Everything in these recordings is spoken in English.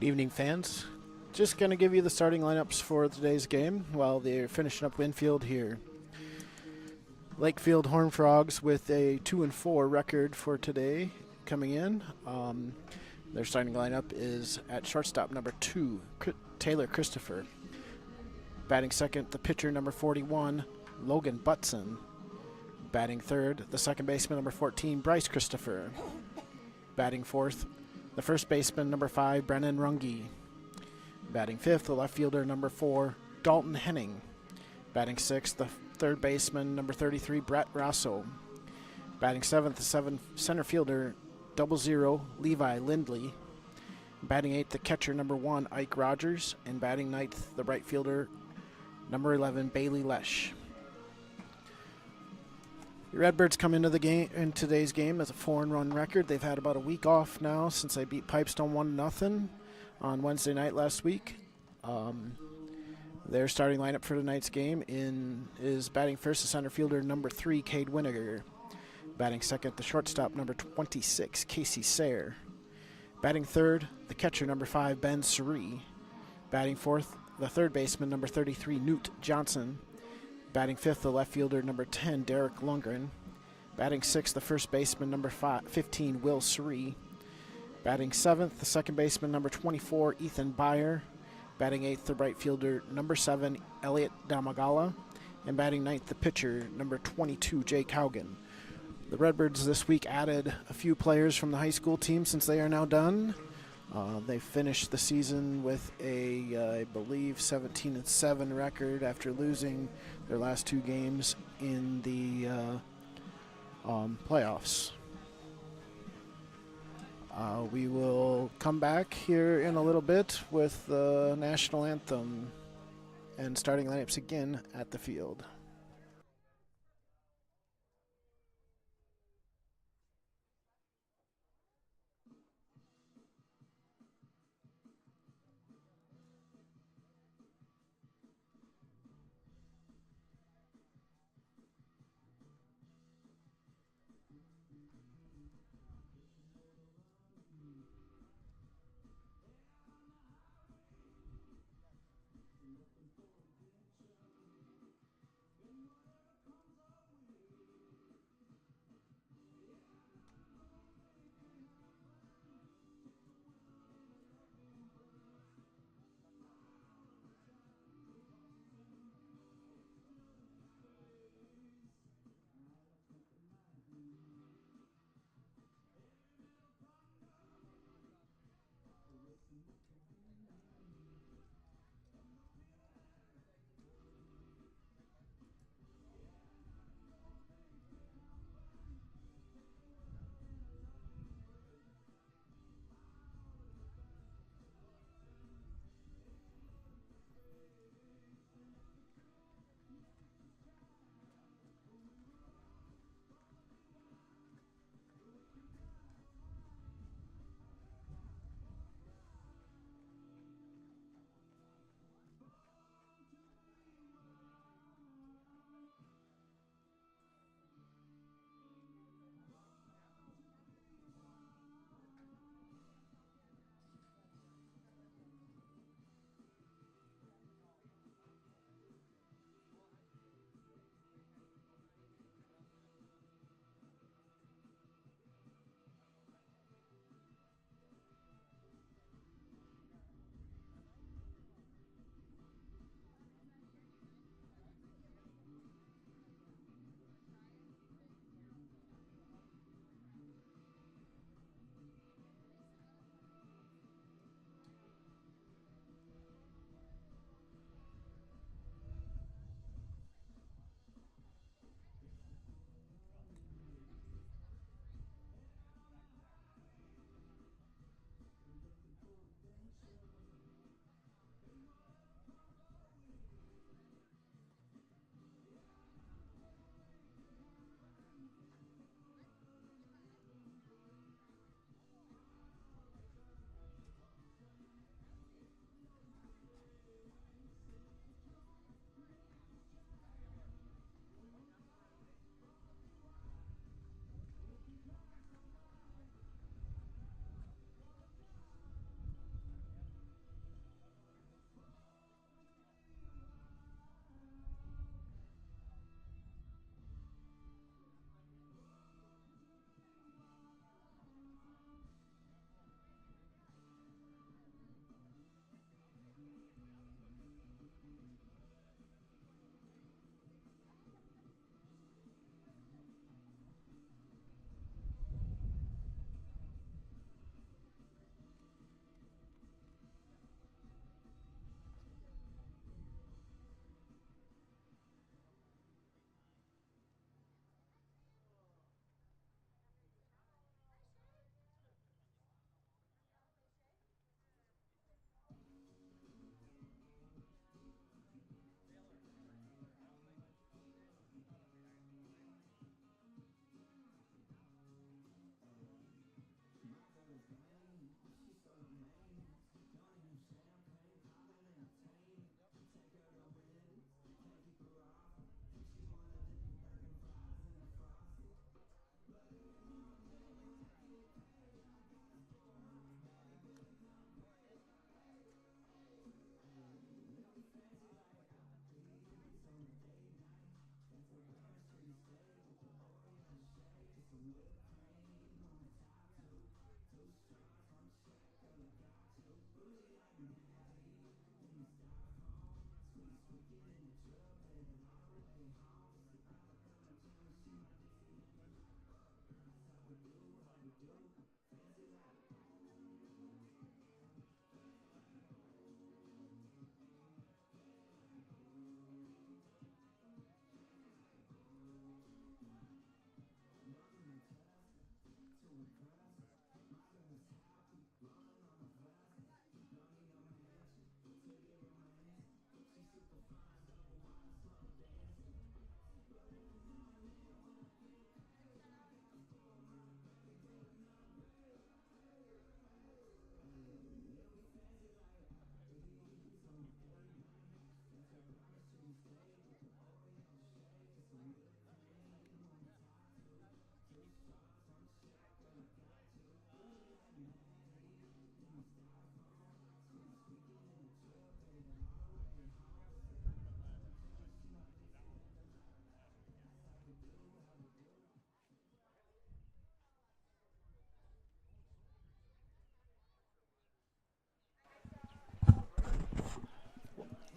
Good evening, fans. Just going to give you the starting lineups for today's game while they're finishing up Winfield here. Lakefield Horned Frogs with a 2-4 record for today coming in. Their starting lineup is at shortstop number 2, Taylor Christopher. Batting second, the pitcher number 41, Logan Butson. Batting third, the second baseman number 14, Bryce Christopher. Batting fourth, the first baseman number 5, Brennan Runge. Batting fifth, the left fielder number 4, Dalton Henning. Batting sixth, the third baseman number 33, Brett Rosso. Batting seventh, the center fielder 00, Levi Lindley. Batting eighth, the catcher number 1, Ike Rogers. And batting ninth, the right fielder number 11, Bailey Lesh. The Redbirds come into the game in today's game as a 4-run record. They've had about a week off now since they beat Pipestone 1-0 on Wednesday night last week. Their starting lineup for tonight's game is batting first, the center fielder number 3, Cade Winiger. Batting second, the shortstop number 26, Casey Sayre. Batting third, the catcher number 5, Ben Suri. Batting fourth, the third baseman number 33, Newt Johnson. Batting fifth, the left fielder number 10, Derek Lundgren. Batting sixth, the first baseman number 15, Will Suri. Batting seventh, the second baseman number 24, Ethan Byer. Batting eighth, the right fielder number 7, Elliot Damagala. And batting ninth, the pitcher number 22, Jake Haugen. The Redbirds this week added a few players from the high school team since they are now done. They finished the season with I believe, 17-7 record after losing their last 2 games in the playoffs. We will come back here in a little bit with the national anthem and starting lineups again at the field.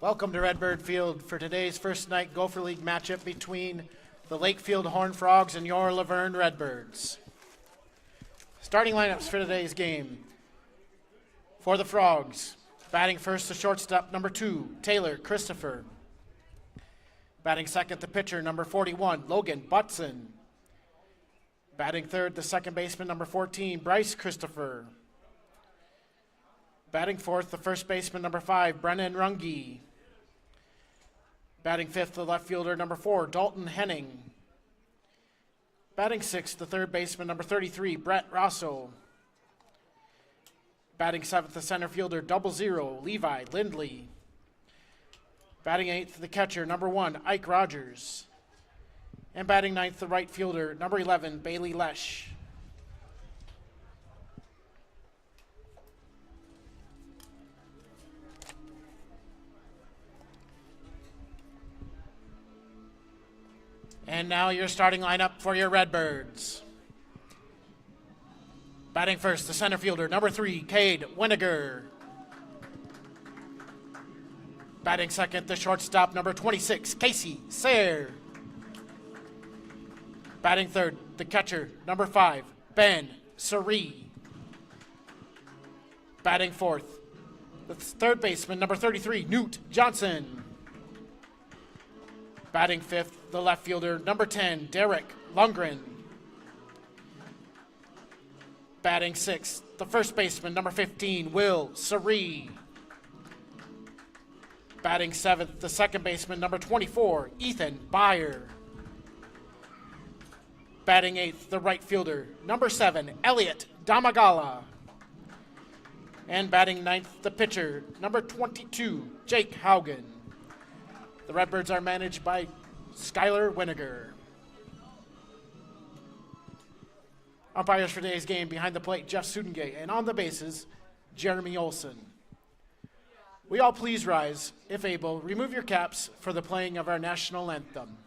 Welcome to Redbird Field for today's first night Gopher League matchup between the Lakefield Horned Frogs and your Luverne Redbirds. Starting lineups for today's game. For the Frogs, batting first the shortstop, number 2, Taylor Christopher. Batting second the pitcher, number 41, Logan Butson. Batting third the second baseman, number 14, Bryce Christopher. Batting fourth the first baseman, number 5, Brennan Runge. Batting fifth, the left fielder, number 4, Dalton Henning. Batting sixth, the third baseman, number 33, Brett Rosso. Batting seventh, the center fielder, 00, Levi Lindley. Batting eighth, the catcher, number 1, Ike Rogers. And batting ninth, the right fielder, number 11, Bailey Lesh. And now your starting lineup for your Redbirds. Batting first, the center fielder, number 3, Cade Winiger. Batting second, the shortstop, number 26, Casey Sayre. Batting third, the catcher, number 5, Ben Suri. Batting fourth, the third baseman, number 33, Newt Johnson. Batting fifth, the left fielder, number 10, Derek Lundgren. Batting sixth, the first baseman, number 15, Will Suri. Batting seventh, the second baseman, number 24, Ethan Byer. Batting eighth, the right fielder, number 7, Elliot Damagala. And batting ninth, the pitcher, number 22, Jake Haugen. The Redbirds are managed by Skylar Winiger. Umpires for today's game: behind the plate, Jeff Sudengate, and on the bases, Jeremy Olson. We all please rise, if able, remove your caps for the playing of our national anthem.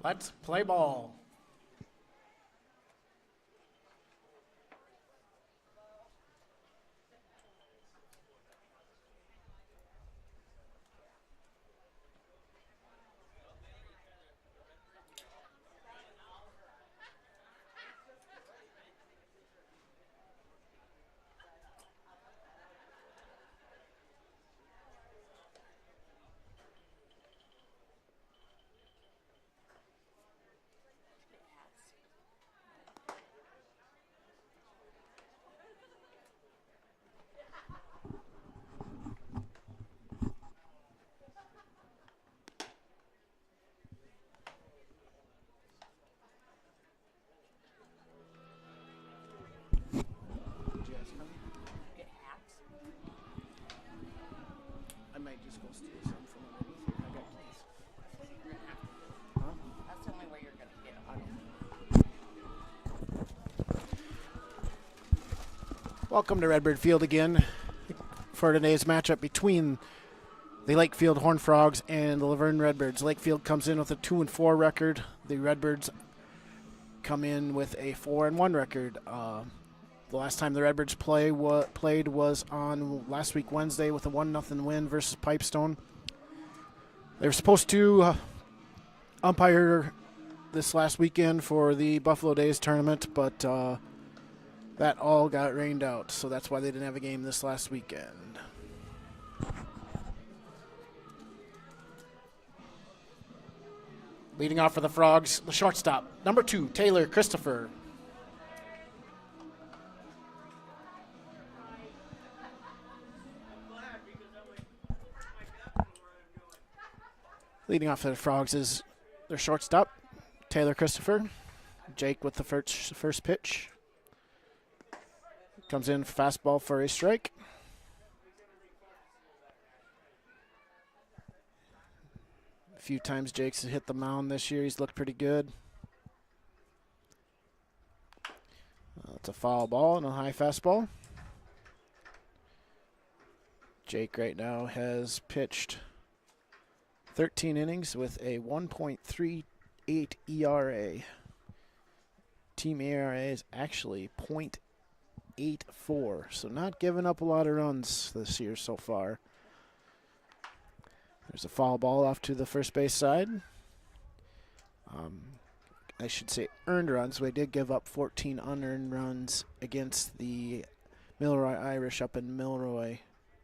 Let's play ball. I might just go steal some from underneath here. I got keys. Huh? That's the only way you're going to get them. Welcome to Redbird Field again for today's matchup between the Lakefield Horned Frogs and the Luverne Redbirds. Lakefield comes in with a 2-4 record. The Redbirds come in with a 4-1 record. The last time the Redbirds played was on last week Wednesday with a 1-0 win versus Pipestone. They were supposed to umpire this last weekend for the Buffalo Days tournament, but that all got rained out, so that's why they didn't have a game this last weekend. Leading off for the Frogs, the shortstop, number 2, Taylor Christopher. Leading off for the Frogs is their shortstop, Taylor Christopher. Jake with the first pitch. Comes in fastball for a strike. A few times Jake's hit the mound this year. He's looked pretty good. It's a foul ball and a high fastball. Jake right now has pitched 13 innings with a 1.38 ERA. Team ERA is actually .84, so not giving up a lot of runs this year so far. There's a foul ball off to the first base side. I should say earned runs. We did give up 14 unearned runs against the Milroy Irish up in Milroy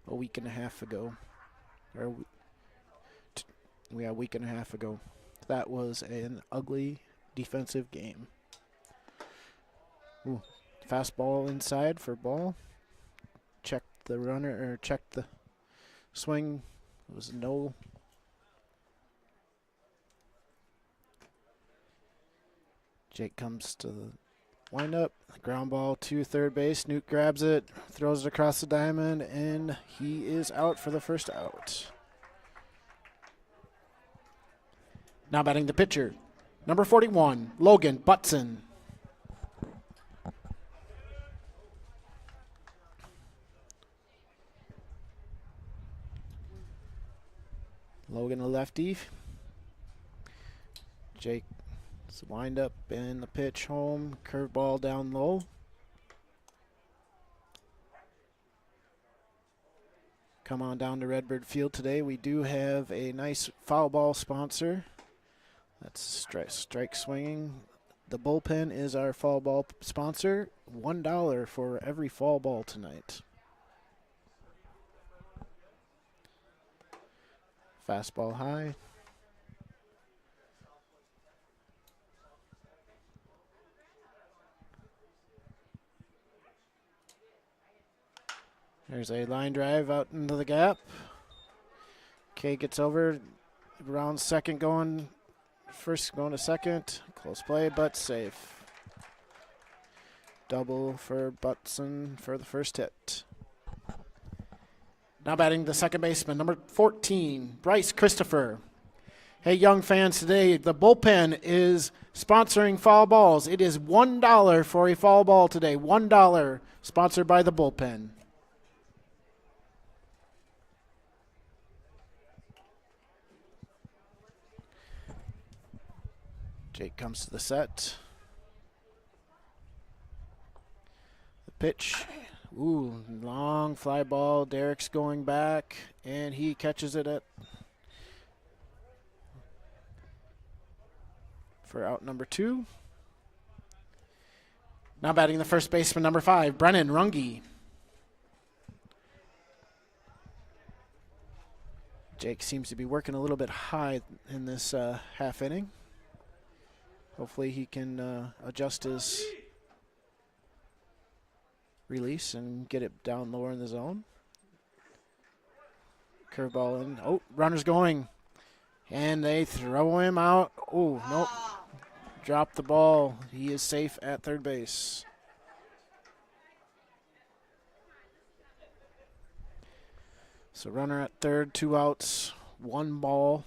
a week and a half ago. A week and a half ago. That was an ugly defensive game. Ooh, fastball inside for ball. Check the runner, or check the swing. It was no. Jake comes to the windup. Ground ball to third base. Newt grabs it, throws it across the diamond, and he is out for the first out. Now batting the pitcher, number 41, Logan Butson. Logan a lefty. Jake's wind up and the pitch home. Curveball down low. Come on down to Redbird Field today. We do have a nice foul ball sponsor. That's strike swinging. The bullpen is our foul ball sponsor. $1 for every foul ball tonight. Fastball high. There's a line drive out into the gap. Kay gets over. Round second going. First going to second. Close play, but safe. Double for Butson for the first hit. Now batting the second baseman, number 14, Bryce Christopher. Hey, young fans, today the bullpen is sponsoring foul balls. It is $1 for a foul ball today. $1 sponsored by the bullpen. Jake comes to the set. The pitch. Ooh, long fly ball. Derek's going back, and he catches it for out number 2. Now batting the first baseman, number 5, Brennan Runge. Jake seems to be working a little bit high in this half inning. Hopefully he can adjust his release and get it down lower in the zone. Curveball in. Oh, runner's going. And they throw him out. Oh, nope. Dropped the ball. He is safe at third base. So runner at third, 2 outs, 1 ball.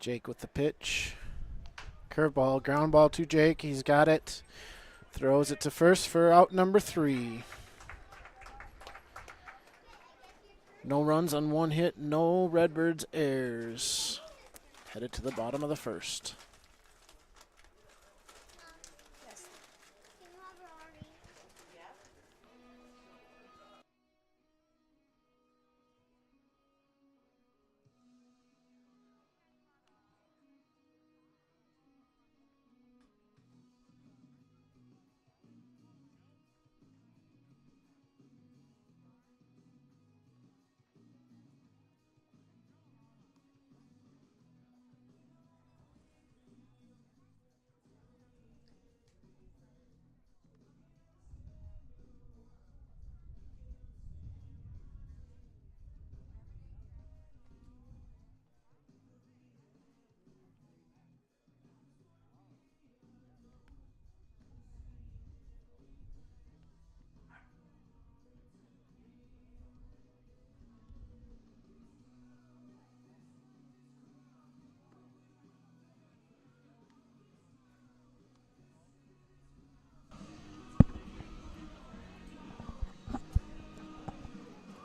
Jake with the pitch. Curveball, ground ball to Jake. He's got it. Throws it to first for out number 3. No runs on 1 hit, no Redbirds errors. Headed to the bottom of the first.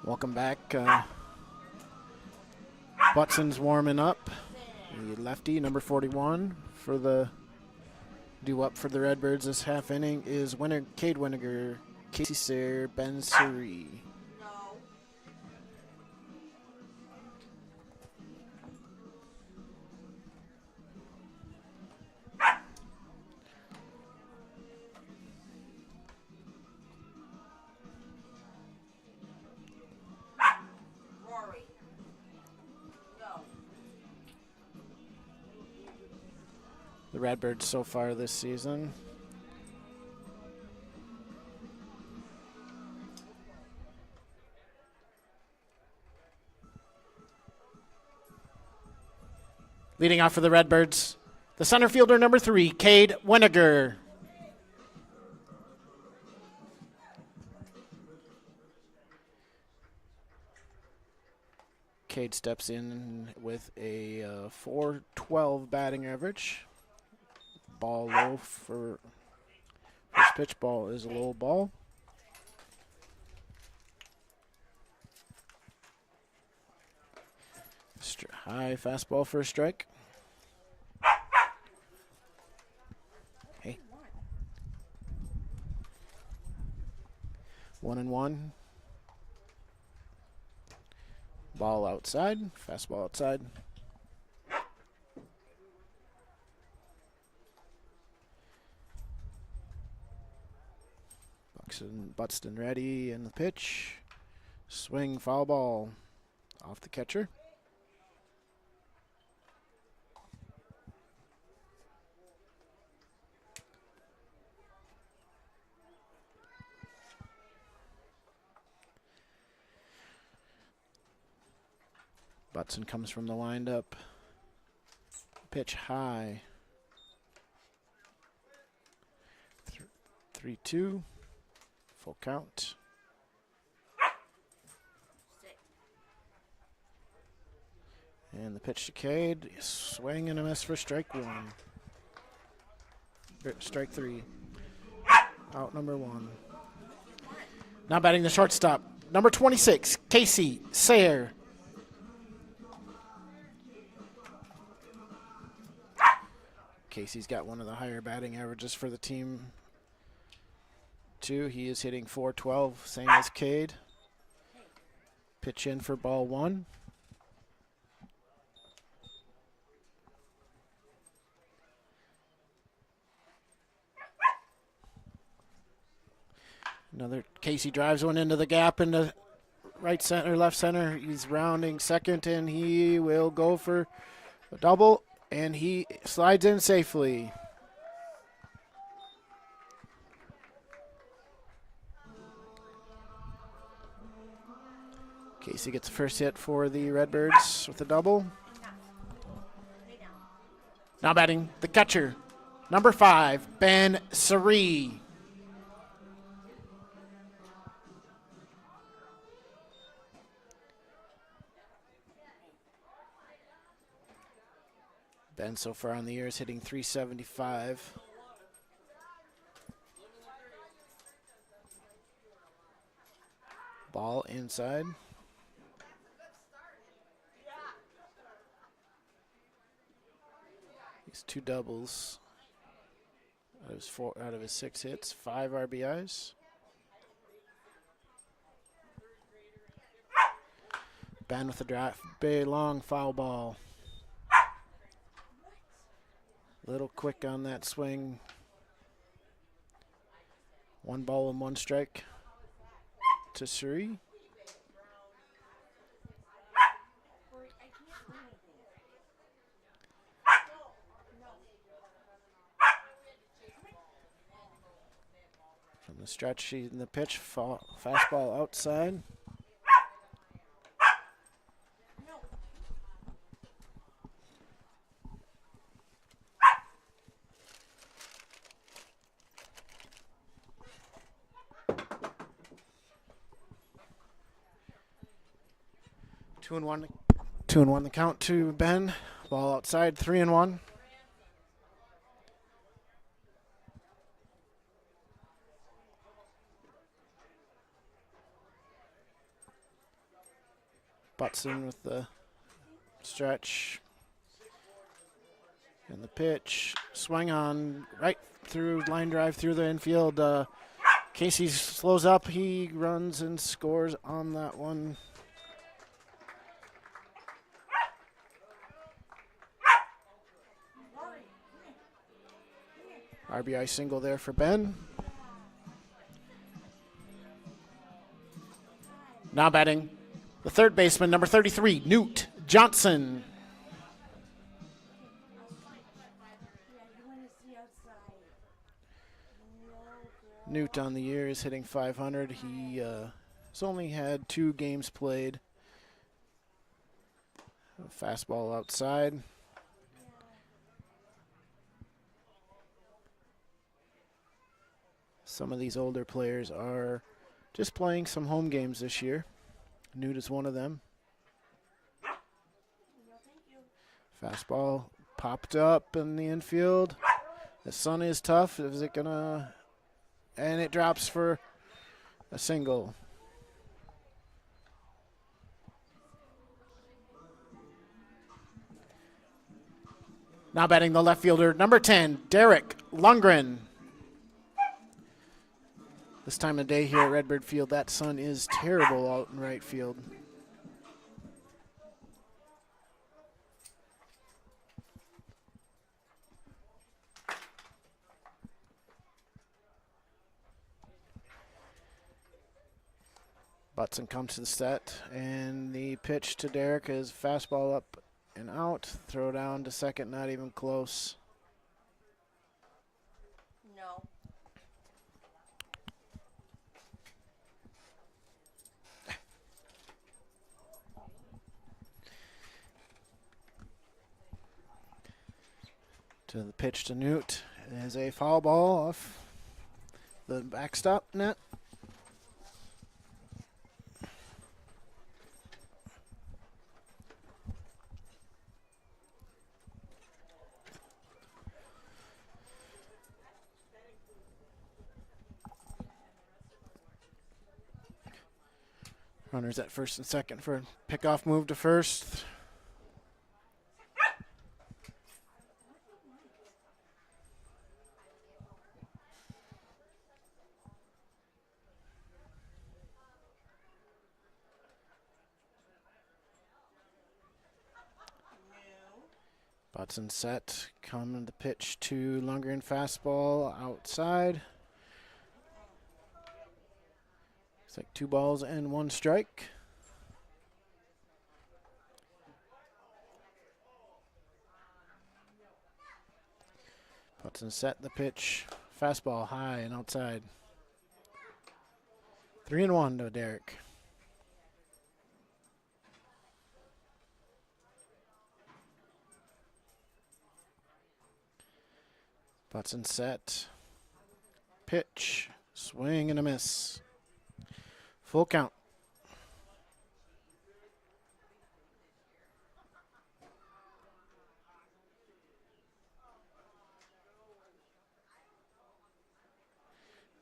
Welcome back. Butson's warming up. The lefty, number 41, for the due up for the Redbirds this half inning is Cade Winiger, Casey Sayre, Ben Suri. The Redbirds so far this season. Leading off for the Redbirds, the center fielder, number 3, Cade Winiger. Cade steps in with a .412 batting average. Ball low for first pitch. Ball is a low ball. High fastball for a strike. Hey. 1-1. Ball outside. Fastball outside. Buxton ready in the pitch. Swing, foul ball off the catcher. Butson comes from the windup. Pitch high. 3-2. Full count. And the pitch to Cade. Swing and a miss for strike 1. Strike 3. Out number 1. Now batting the shortstop, number 26, Casey Sayer. Casey's got one of the higher batting averages for the team, too. He is hitting .412, same as Cade. Pitch in for ball 1. Another Casey drives one into the gap into right center, left center. He's rounding second, and he will go for a double, and he slides in safely. Casey gets the first hit for the Redbirds with a double. Now batting the catcher, number 5, Ben Sari. Ben so far on the year is hitting .375. Ball inside. He's 2 doubles out of his 6 hits, 5 RBIs. Ben with the drive, big long foul ball. Little quick on that swing. 1 ball and 1 strike to Suri. From the stretch in the pitch, fastball outside. Two and one the count to Ben. Ball outside, 3-1. Butts in with the stretch. And the pitch. Swing on right through, line drive through the infield. Casey slows up. He runs and scores on that one. RBI single there for Ben. Now batting the third baseman, number 33, Newt Johnson. Newt on the year is hitting .500. He has only had 2 games played. Fastball outside. Some of these older players are just playing some home games this year. Newt is one of them. Fastball popped up in the infield. The sun is tough. Is it gonna? And it drops for a single. Now batting the left fielder, number 10, Derek Lundgren. This time of day here at Redbird Field, that sun is terrible out in right field. Butson comes to the set, and the pitch to Derek is fastball up and out. Throw down to second, not even close. No. To the pitch to Newt. It is a foul ball off the backstop net. Runners at first and second for a pickoff move to first. Butson set, coming to pitch to Lundgren, fastball outside. It's like 2 balls and 1 strike. Butson set the pitch, fastball high and outside. 3-1 to Derek. Butson set, pitch, swing and a miss. Full count.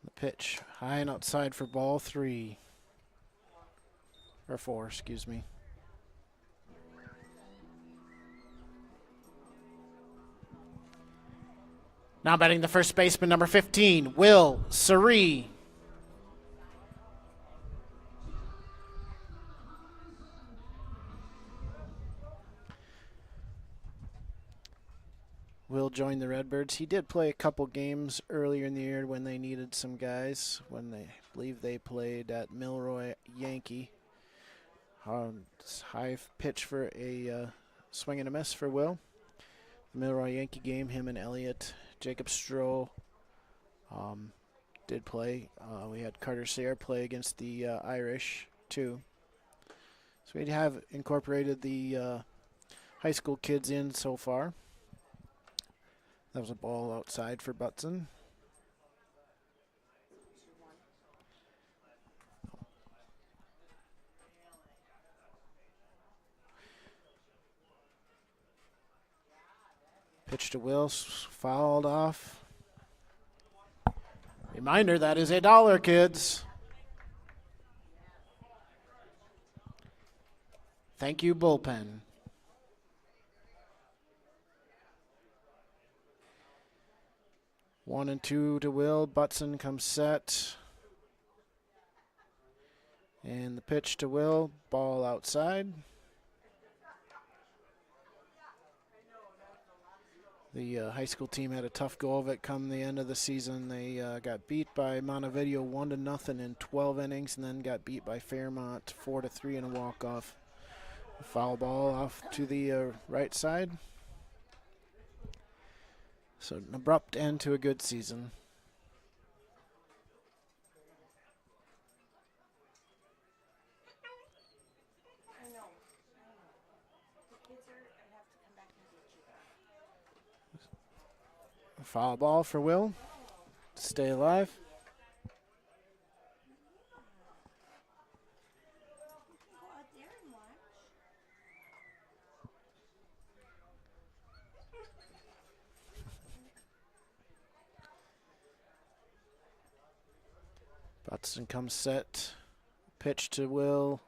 The pitch, high and outside for ball 3. Or 4, excuse me. Now batting the first baseman, number 15, Will Suri. Will joined the Redbirds. He did play a couple games earlier in the year when they needed some guys, when they believe they played at Milroy Yankee. High pitch for a swing and a miss for Will. The Milroy Yankee game, him and Elliott, Jacob Stroh did play. We had Carter Sayre play against the Irish too. So we have incorporated the high school kids in so far. That was a ball outside for Butson. Pitch to Will, fouled off. Reminder, that is $1, kids. Thank you, bullpen. One and 2 to Will. Butson comes set. And the pitch to Will, ball outside. The high school team had a tough go of it come the end of the season. They got beat by Montevideo 1-0 in 12 innings, and then got beat by Fairmont 4-3 in a walk-off. A foul ball off to the right side. So an abrupt end to a good season. Foul ball for Will. Stay alive. Butson comes set. Pitch to Will.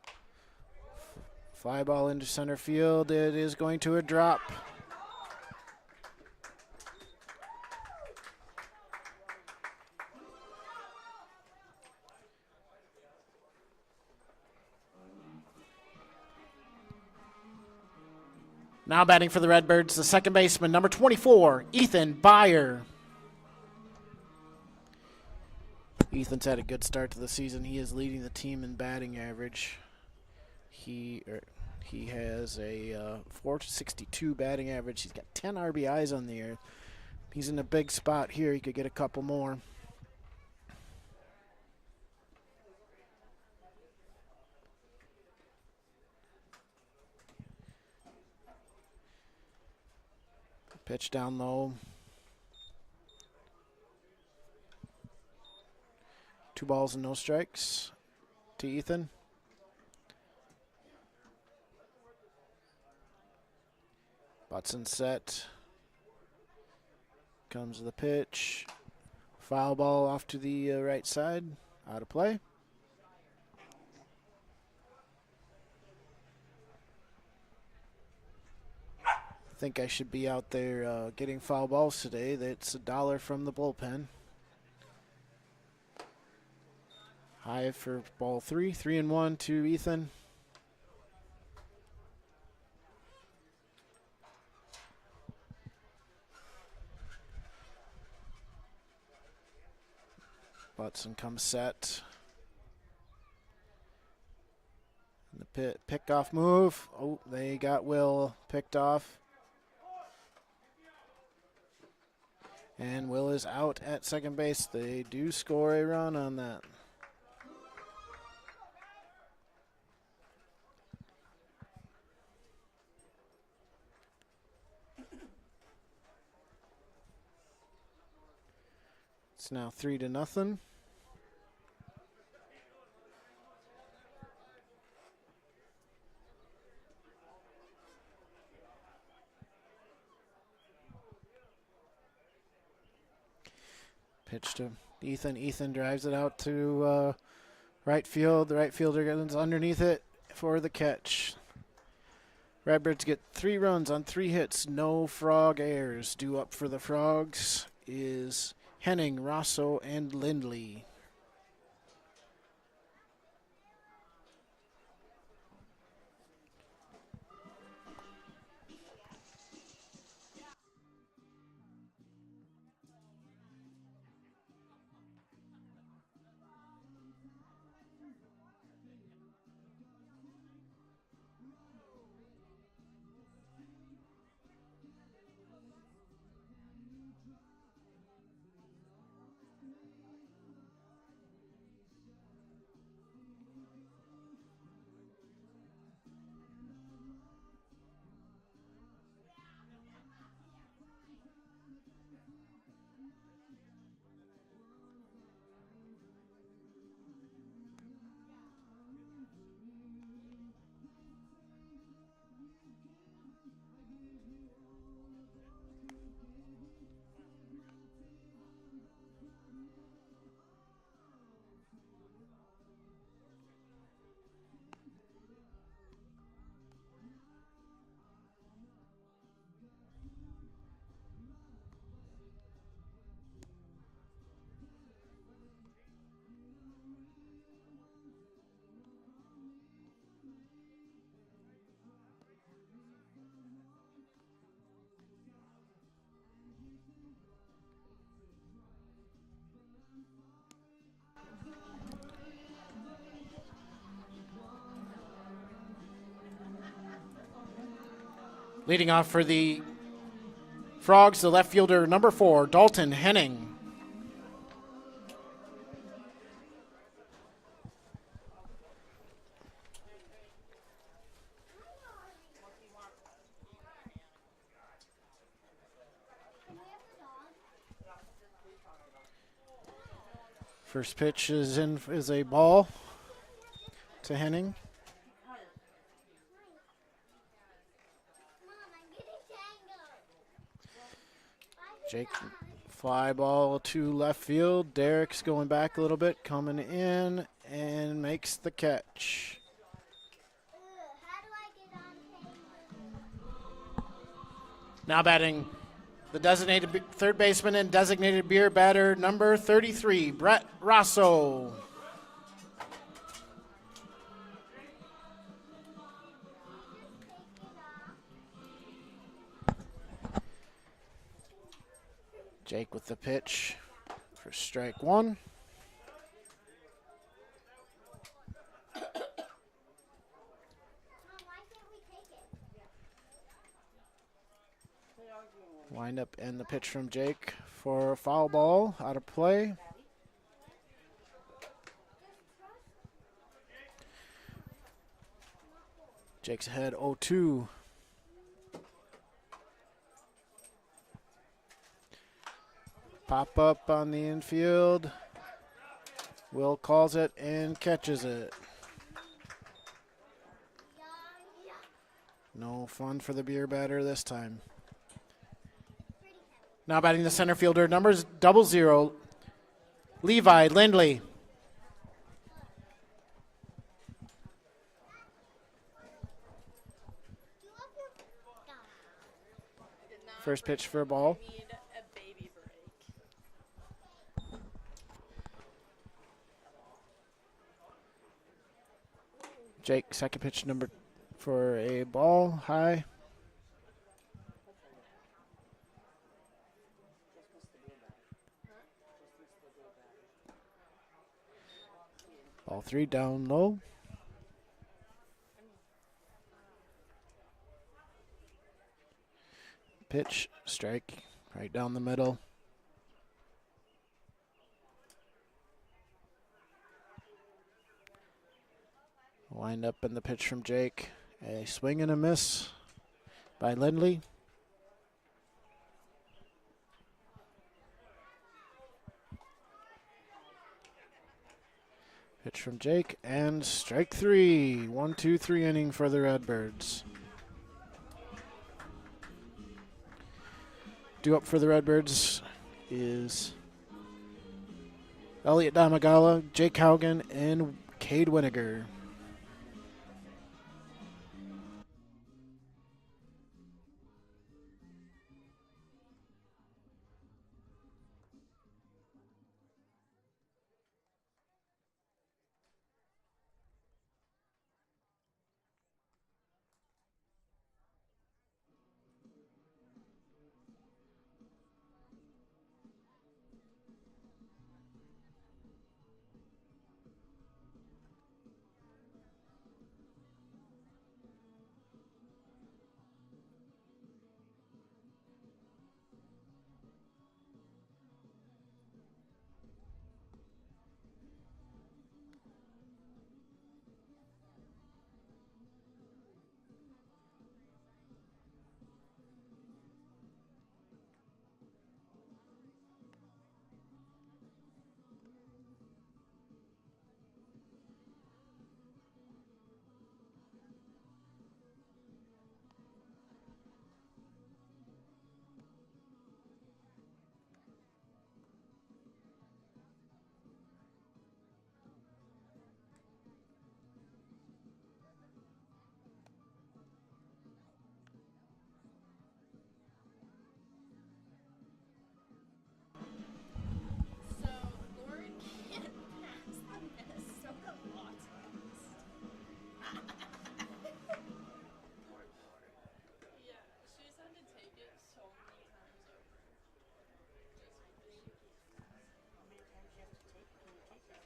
Fly ball into center field. It is going to a drop. Now batting for the Redbirds, the second baseman, number 24, Ethan Byer. Ethan's had a good start to the season. He is leading the team in batting average. He has a 462 batting average. He's got 10 RBIs on the year. He's in a big spot here. He could get a couple more. Pitch down low. 2 balls and no strikes to Ethan. Butson set. Comes the pitch. Foul ball off to the right side. Out of play. think I should be out there getting foul balls today. That's $1 from the bullpen. High for ball 3. 3-1 to Ethan. Butson comes set. And the pick off move. Oh, they got Will picked off. And Will is out at second base. They do score a run on that. It's now 3-0. Pitch to Ethan. Ethan drives it out to right field. The right fielder gets underneath it for the catch. Redbirds get 3 runs on 3 hits. No frog errors. Due up for the Frogs is Henning, Rosso, and Lindley. Leading off for the Frogs, the left fielder, number 4, Dalton Henning. First pitch is a ball to Henning. Jake, fly ball to left field. Derek's going back a little bit, coming in, and makes the catch. Now batting, the designated third baseman and designated beer batter, number 33, Brett Rosso. Jake with the pitch for strike 1. Wind up and the pitch from Jake for a foul ball out of play. Jake's ahead 0-2. Pop up on the infield. Will calls it and catches it. No fun for the beer batter this time. Now batting the center fielder, numbers 00, Levi Lindley. First pitch for a ball. I need a baby break. Jake, second pitch number for a ball. High. Ball 3 down low. Pitch, strike, right down the middle. Wind up in the pitch from Jake. A swing and a miss by Lindley. Pitch from Jake and strike 3. 1-2-3 inning for the Redbirds. Due up for the Redbirds is Elliot Damagala, Jake Haugen, and Cade Winiger. So, Lauren can't pass the Minnesota Lots list. Yeah, she's had to take it so many times over. How many times you have to take it? Can you take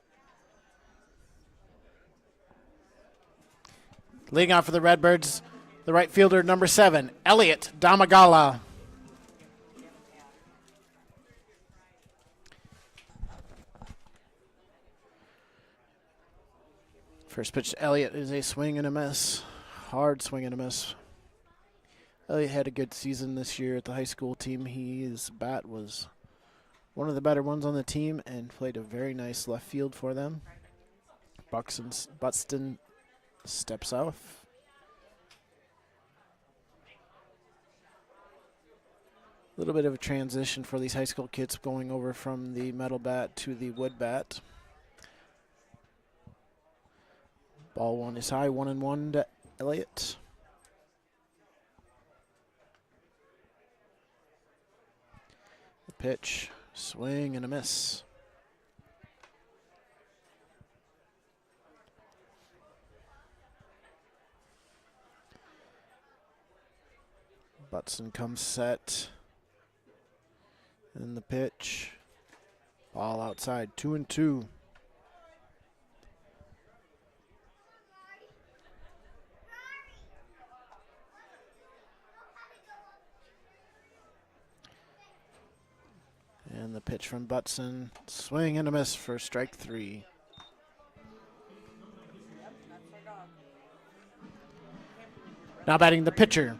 it? Leading off for the Redbirds, the right fielder, number 7, Elliot Damagala. First pitch to Elliot is a swing and a miss. Hard swing and a miss. Elliot had a good season this year at the high school team. His bat was one of the better ones on the team and played a very nice left field for them. Buxton steps off. A little bit of a transition for these high school kids going over from the metal bat to the wood bat. Ball 1 is high, 1-1 to Elliott. The pitch, swing and a miss. Butson comes set. And the pitch, ball outside, 2-2. And the pitch from Butson, swing and a miss for strike 3. Now batting the pitcher,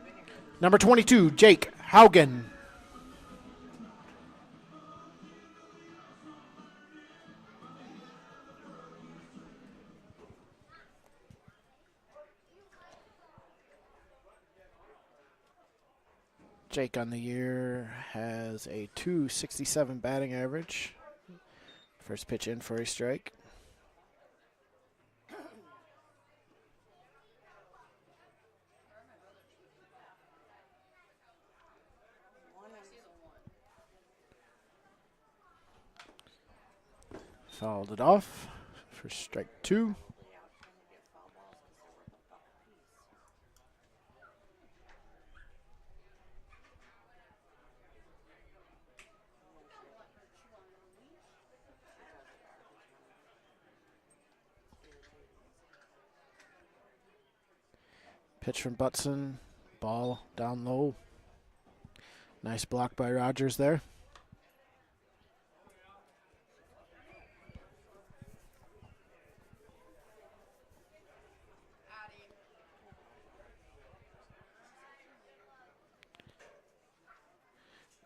number 22, Jake Haugen. Jake on the year has a .267 batting average. First pitch in for a strike. Fouled it off for strike 2. Pitch from Butson. Ball down low. Nice block by Rogers there.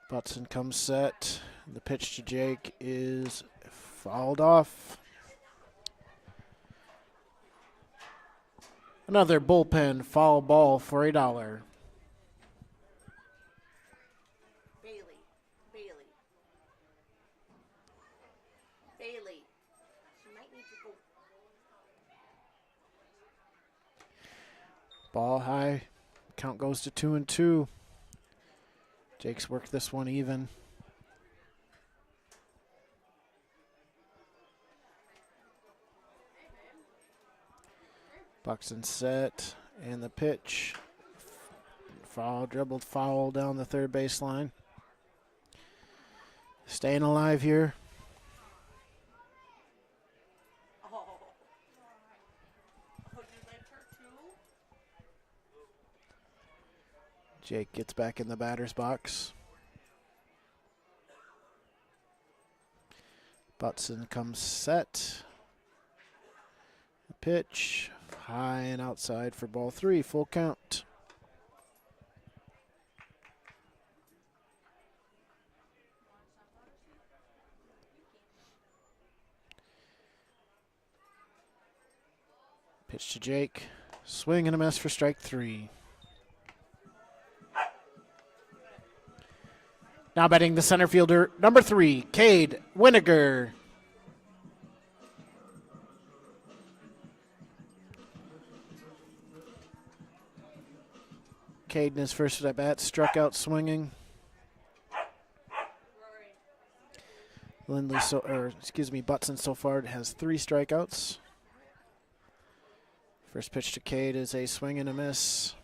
Butson comes set. The pitch to Jake is fouled off. Another bullpen foul ball for $1. Bailey. She might need to go. Ball high. Count goes to 2-2. Jake's worked this one even. Buxton set, and the pitch. Foul, dribbled foul down the third baseline. Staying alive here. Oh, you like her too? Jake gets back in the batter's box. Butson comes set. Pitch, high and outside for ball 3, full count. Pitch to Jake, swing and a miss for strike 3. Now batting the center fielder, number 3, Cade Winiger. Cade in his first at bat struck out swinging. Butson so far has 3 strikeouts. First pitch to Cade is a swing and a miss.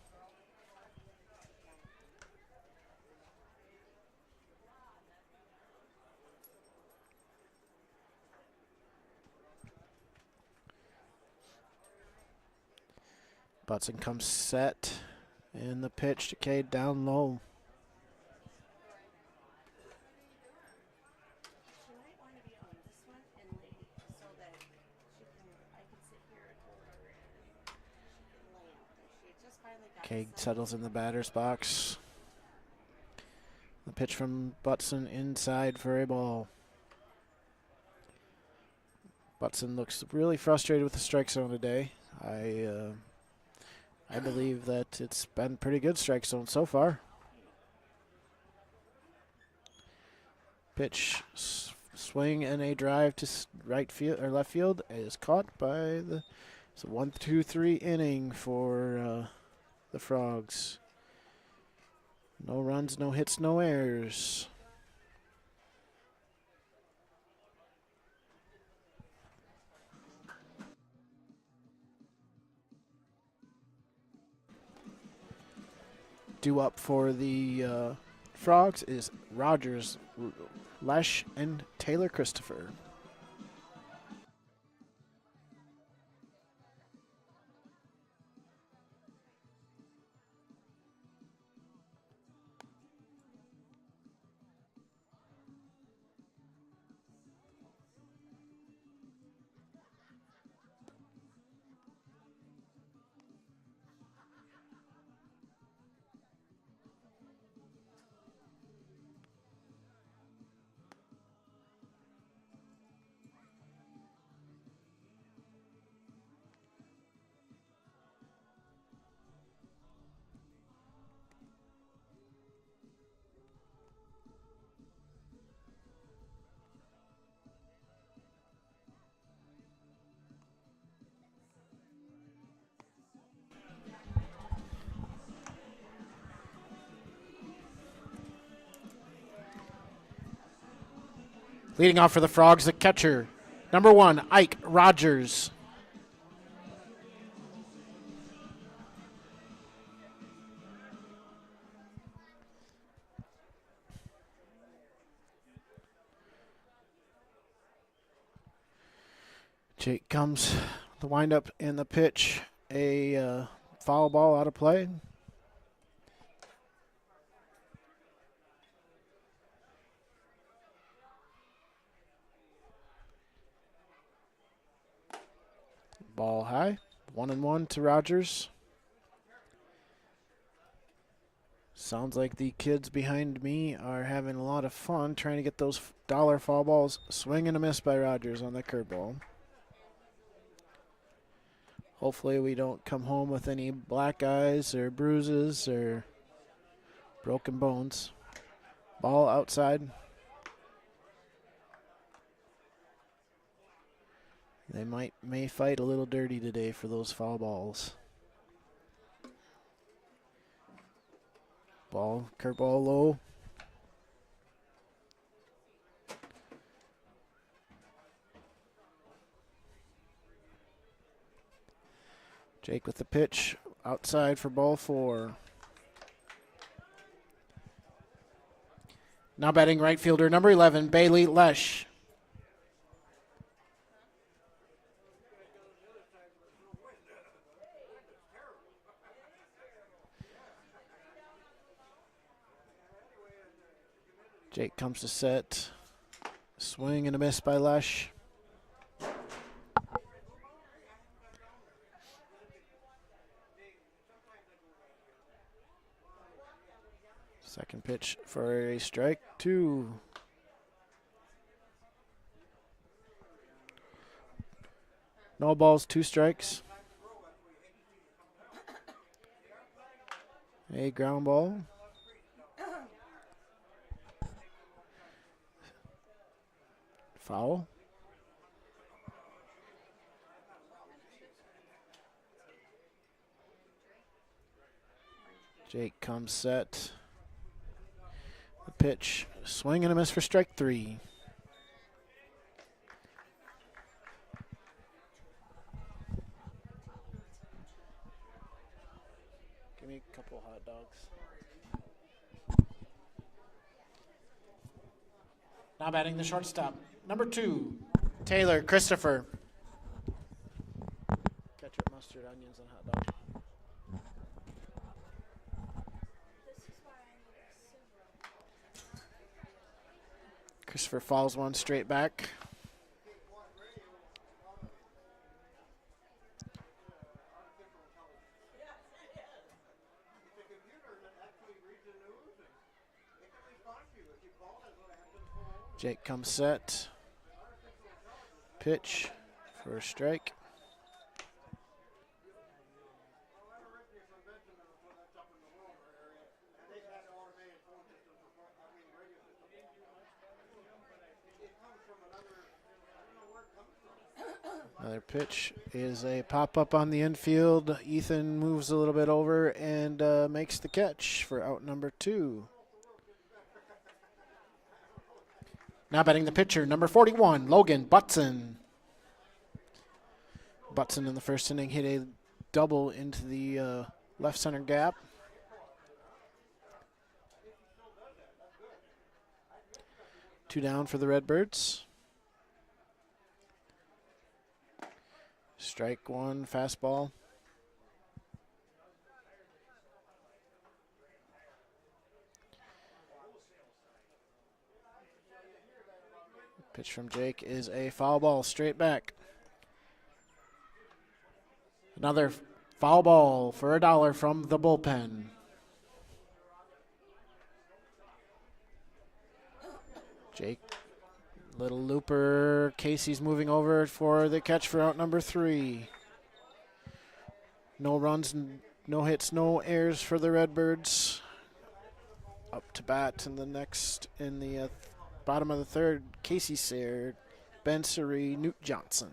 Butson comes set, and the pitch to Cade down low. She might want to be on this one and lay so that I can sit here and hold her and she can lay out there. She just finally got Cade set. settles in the batter's box. The pitch from Butson inside for a ball. Butson looks really frustrated with the strike zone today. I believe that it's been pretty good strike zone so far. Pitch, swing and a drive to right field or left field is caught by the. It's a 1-2-3 inning for the Frogs. No runs, no hits, no errors. Due up for the Frogs is Rogers, Lesh, and Taylor Christopher. Leading off for the Frogs, the catcher, Number 1, Ike Rogers. Jake comes the windup and the pitch. A foul ball out of play. Ball high. 1-1 to Rogers. Sounds like the kids behind me are having a lot of fun trying to get those dollar foul balls. Swing and a miss by Rogers on the curveball. Hopefully we don't come home with any black eyes or bruises or broken bones. Ball outside. They may fight a little dirty today for those foul balls. Ball, curveball low. Jake with the pitch, outside for ball 4. Now batting right fielder, number 11, Bailey Lesh. Jake comes to set. Swing and a miss by Lesh. Second pitch for a strike, 2. No balls, 2 strikes. A ground ball. Foul. Jake comes set. The pitch, swing and a miss for strike 3. Give me a couple hot dogs. Now batting the shortstop, number 2, Taylor Christopher. Ketchup, mustard, onions, and hot dog. Christopher fouls one straight back. Jake comes set. Pitch for a strike. Another pitch is a pop-up on the infield. Ethan moves a little bit over and makes the catch for out number 2. Now batting the pitcher, number 41, Logan Butson. Butson in the first inning hit a double into the left center gap. Two down for the Redbirds. Strike 1, fastball. Pitch from Jake is a foul ball, straight back. Another foul ball for $1 from the bullpen. Jake, little looper. Casey's moving over for the catch for out number 3. No runs, no hits, no errors for the Redbirds. Up to bat in the bottom of the 3rd, Casey Sayre, Ben Surrey, Newt Johnson.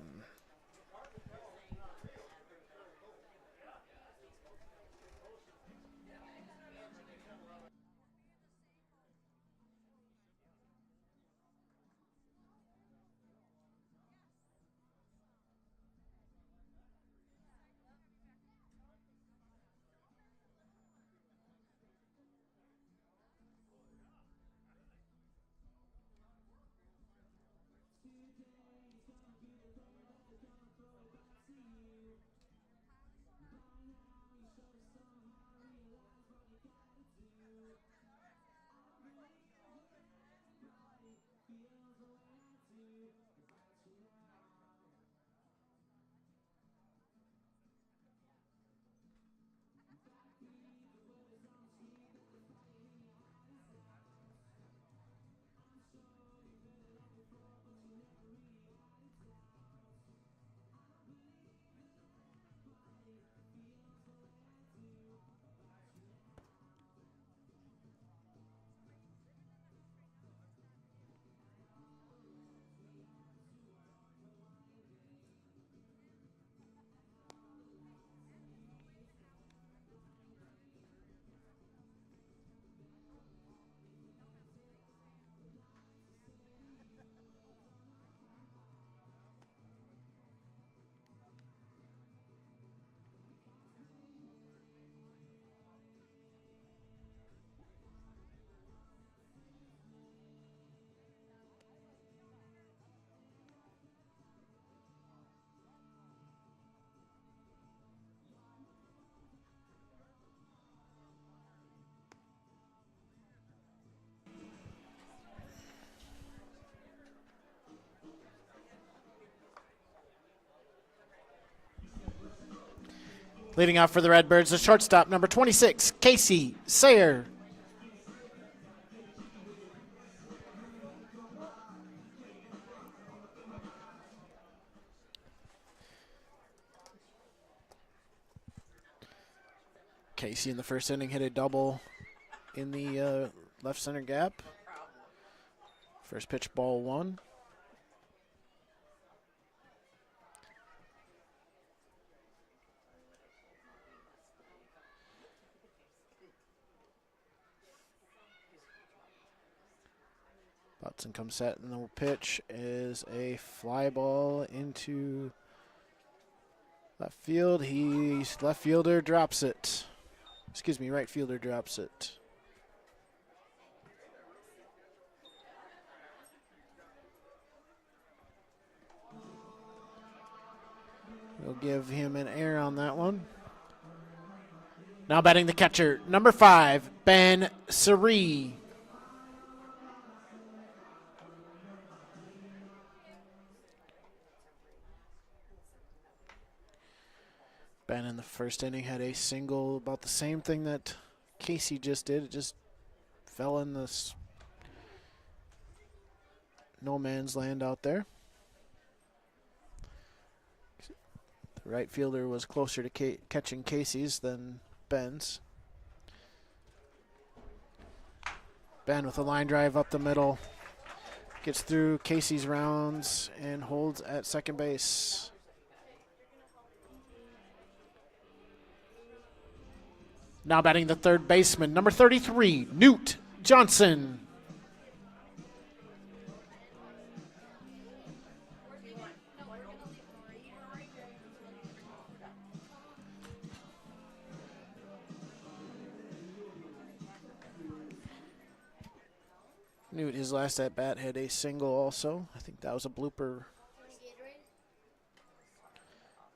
Leading off for the Redbirds, the shortstop, number 26, Casey Sayer. Casey in the first inning hit a double in the left center gap. First pitch, ball 1. Butson comes set, and the pitch is a fly ball into left field. Left fielder drops it. Excuse me, right fielder drops it. We'll give him an error on that one. Now batting the catcher, number 5, Ben Sari. Ben in the first inning had a single, about the same thing that Casey just did. It just fell in this no man's land out there. The right fielder was closer to catching Casey's than Ben's. Ben with a line drive up the middle. Gets through Casey's rounds and holds at second base. Now batting the third baseman, number 33, Newt Johnson. Newt, his last at bat, had a single also. I think that was a blooper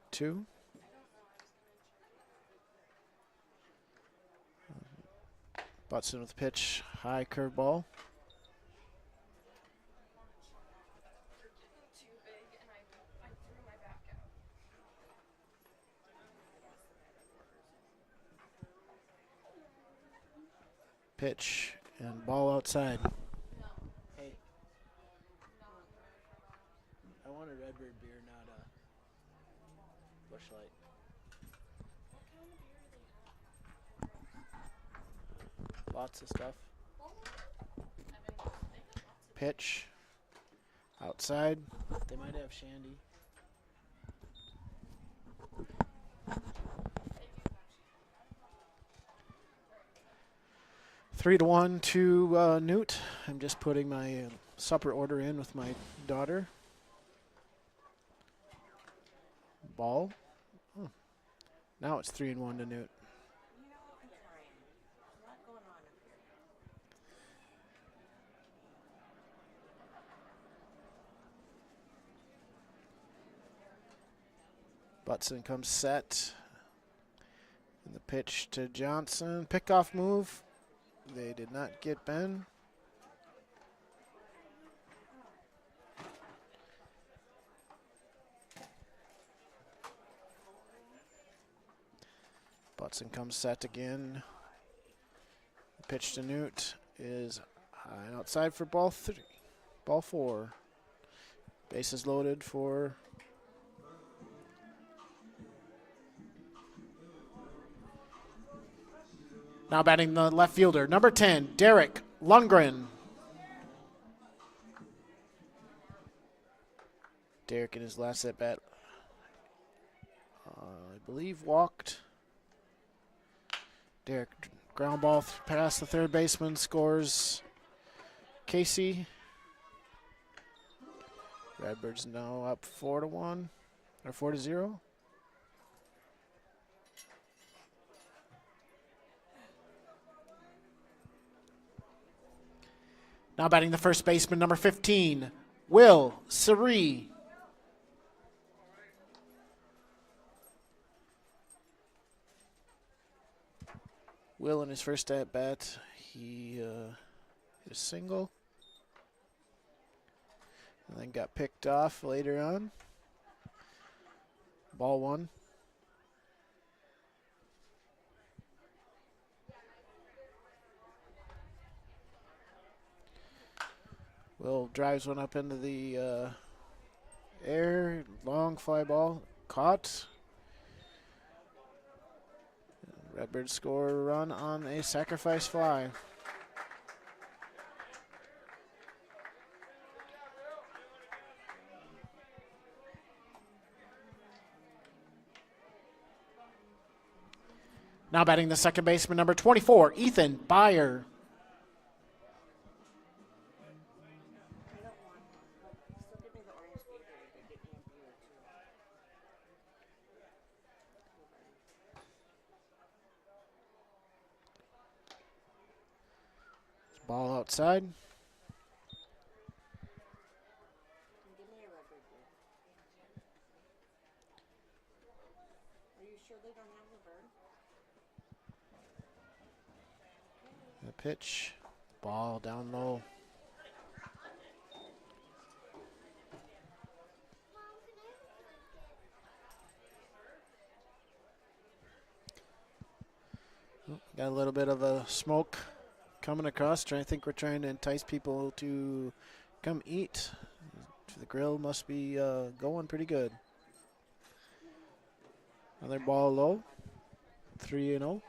2. Butson with the pitch, high curveball. Pitch and ball outside. Hey, I want a Redbird beer, not a Busch Light. Lots of stuff. Pitch. Outside. They might have Shandy. Three to 1 to Newt. I'm just putting my supper order in with my daughter. Ball. Oh. Now it's 3-1 to Newt. Butson comes set. And the pitch to Johnson. Pickoff move. They did not get Ben. Butson comes set again. The pitch to Newt is high and outside for ball 3. Ball 4. Bases loaded for now batting the left fielder, number 10, Derek Lundgren. Derek in his last at bat, I believe, walked. Derek ground ball past the third baseman, scores Casey. Redbirds now up 4-1 or 4-0. Now batting the first baseman, number 15, Will Sari. Will in his first at bat, he hit a single. And then got picked off later on. Ball 1. Will drives one up into the air. Long fly ball. Caught. Redbirds score a run on a sacrifice fly. Now batting the second baseman, number 24, Ethan Byer. I don't want one, but still give me the orange Gatorade or give me a beer too. Ball outside. And give me a Redbird beer. Are you sure they don't have Luverne? The pitch. Ball down low. Got a little bit of a smoke coming across. I think we're trying to entice people to come eat. The grill must be going pretty good. Another ball low. 3-0.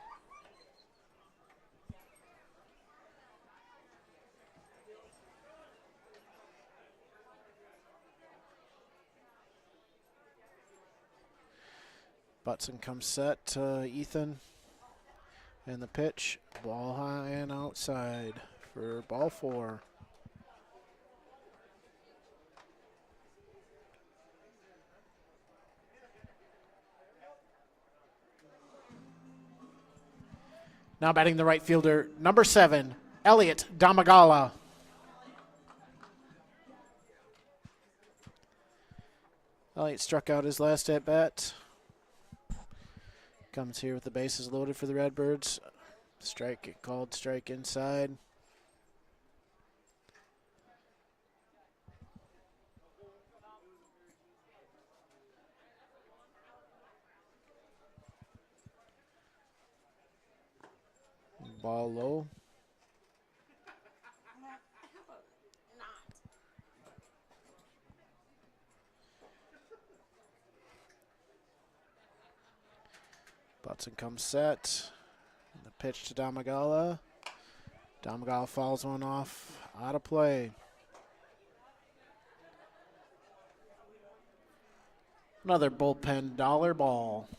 Butson comes set. Ethan. And the pitch. Ball high and outside for ball 4. Now batting the right fielder, number 7, Elliot Damagala. Elliot struck out his last at bat. Comes here with the bases loaded for the Redbirds. Strike called, strike inside. Ball low. Butson comes set. The pitch to Damagala. Damagala fouls one off. Out of play. Another bullpen dollar ball.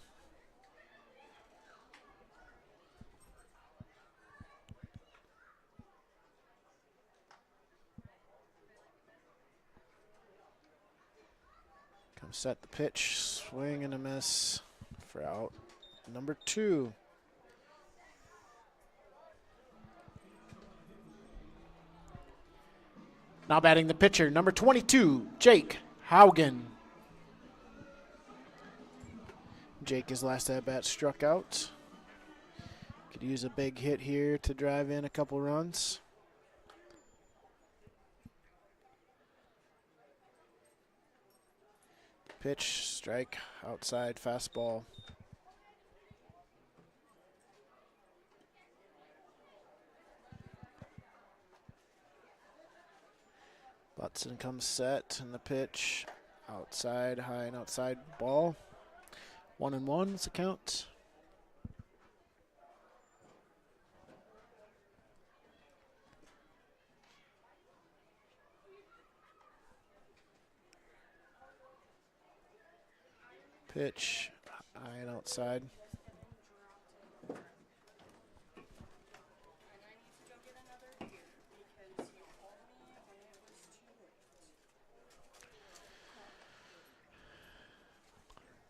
Comes set the pitch. Swing and a miss for out number 2. Now batting the pitcher, number 22, Jake Haugen. Jake, his last at-bat, struck out. Could use a big hit here to drive in a couple runs. Pitch, strike, outside, fastball. Butson comes set, and the pitch, outside, high and outside ball. 1-1 is the count. Pitch, high and outside.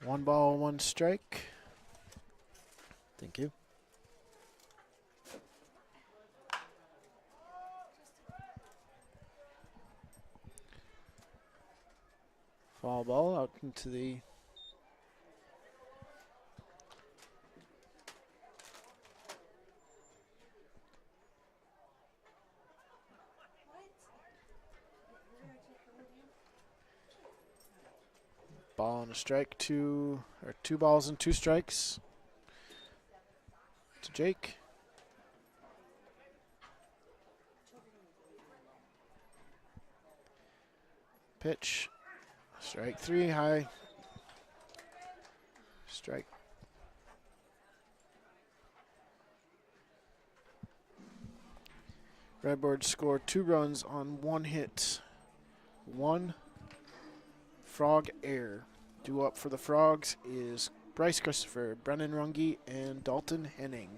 One ball, one strike. Thank you. Foul ball out into the ball and a strike. Two balls and 2 strikes to Jake. Pitch. Strike 3, high. Strike. Redbirds score 2 runs on 1 hit. 1 frog error. Due up for the Frogs is Bryce Christopher, Brennan Runge, and Dalton Henning.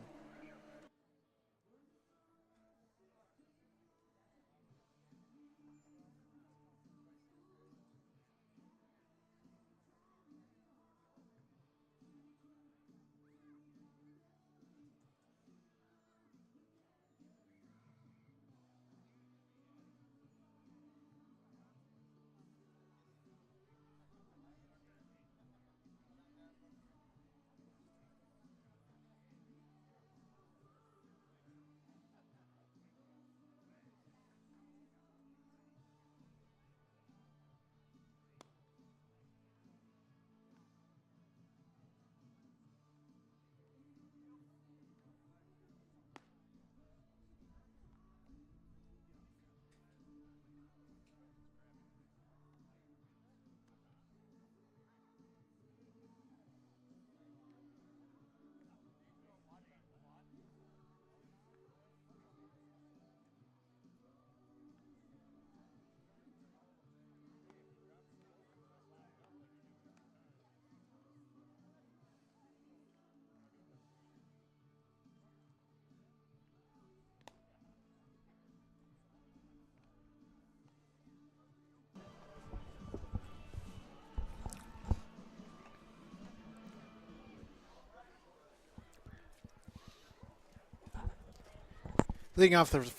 Leading off for the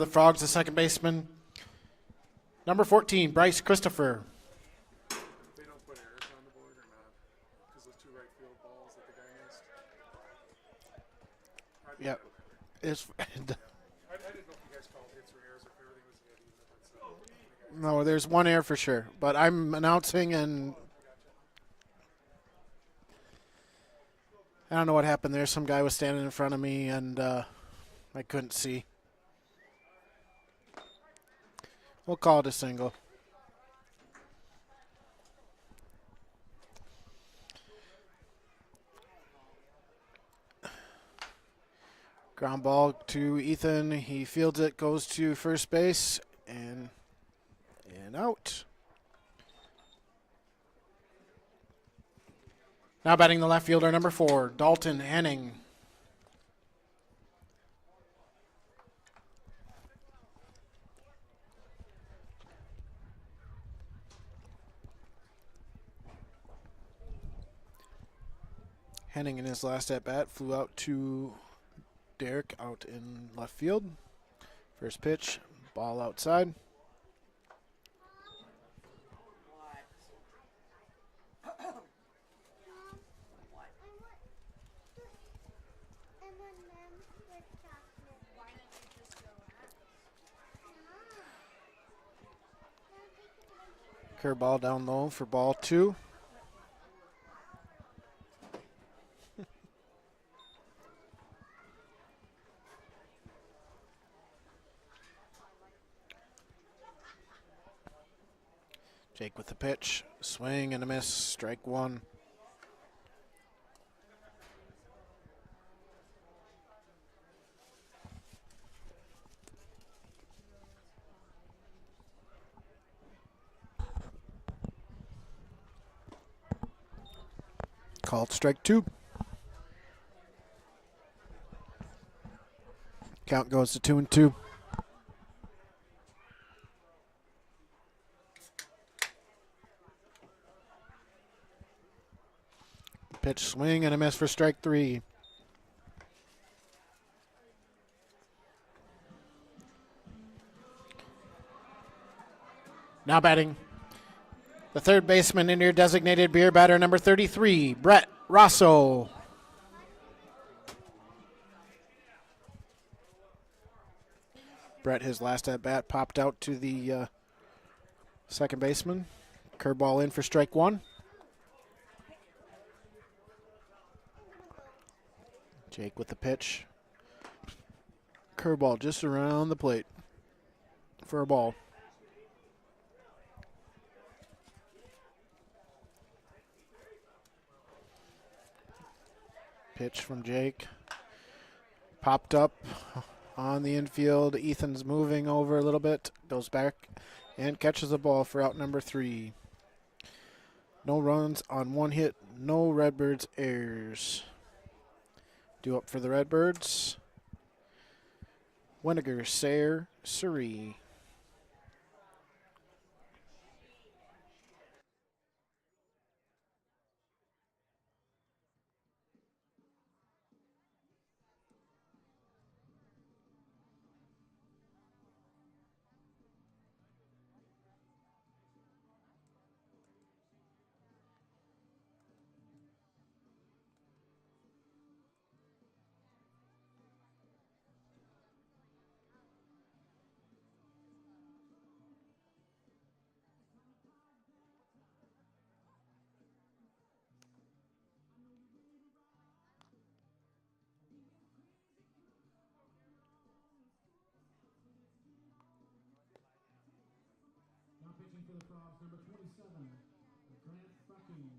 Frogs, the second baseman, number 14, Bryce Christopher. They don't put errors on the board or not? Because those 2 right field balls that the guy missed? Yep. It's I didn't know if you guys called hits or errors or if everything was hit. no, there's 1 error for sure, but I'm announcing and I don't know what happened there. Some guy was standing in front of me and I couldn't see. We'll call it a single. Ground ball to Ethan. He fields it, goes to first base, and out. Now batting the left fielder, number 4, Dalton Henning. Henning in his last at-bat flew out to Derek out in left field. First pitch, ball outside. Curveball down low for ball 2. Jake with the pitch, swing and a miss, strike 1. Called strike 2. Count goes to 2-2. Pitch, swing and a miss for strike 3. Now batting, the third baseman in your designated beer batter, number 33, Brett Rosso. Brett, his last at bat, popped out to the second baseman. Curveball in for strike 1. Jake with the pitch. Curveball just around the plate for a ball. Pitch from Jake. Popped up on the infield. Ethan's moving over a little bit. Goes back and catches the ball for out number 3. No runs on 1 hit. No Redbirds errors. Due up for the Redbirds. Weniger, Sayre, Surrey. Now pitching for the Frogs, number 27, Grant Bucking.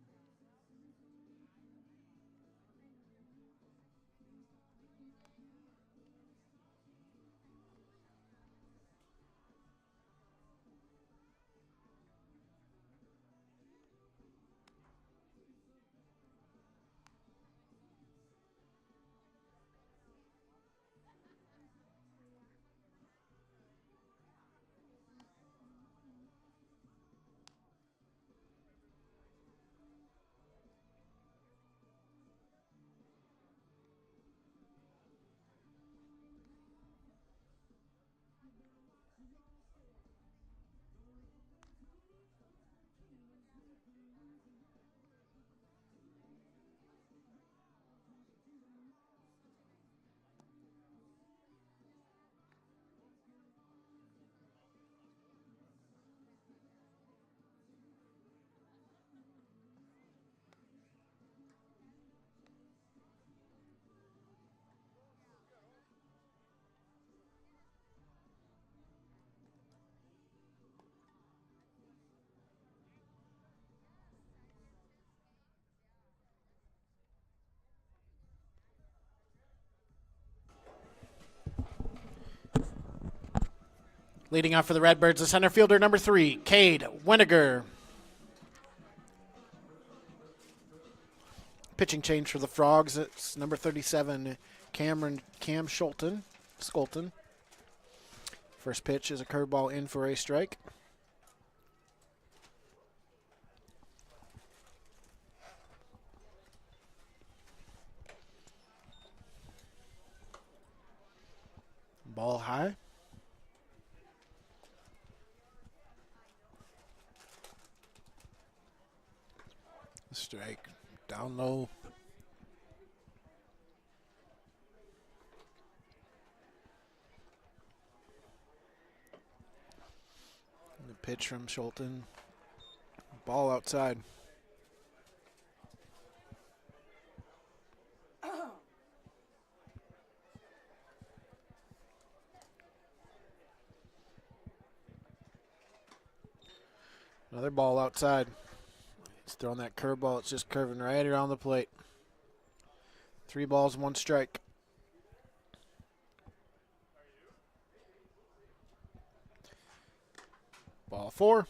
Leading off for the Redbirds, the center fielder, number 3, Cade Weniger. Pitching change for the Frogs. It's number 37, Cam Scolton. First pitch is a curveball in for a strike. Ball high. Strike. Down low. The pitch from Scolton. Ball outside. Another ball outside. He's throwing that curveball. It's just curving right around the plate. 3 balls, 1 strike. Ball 4.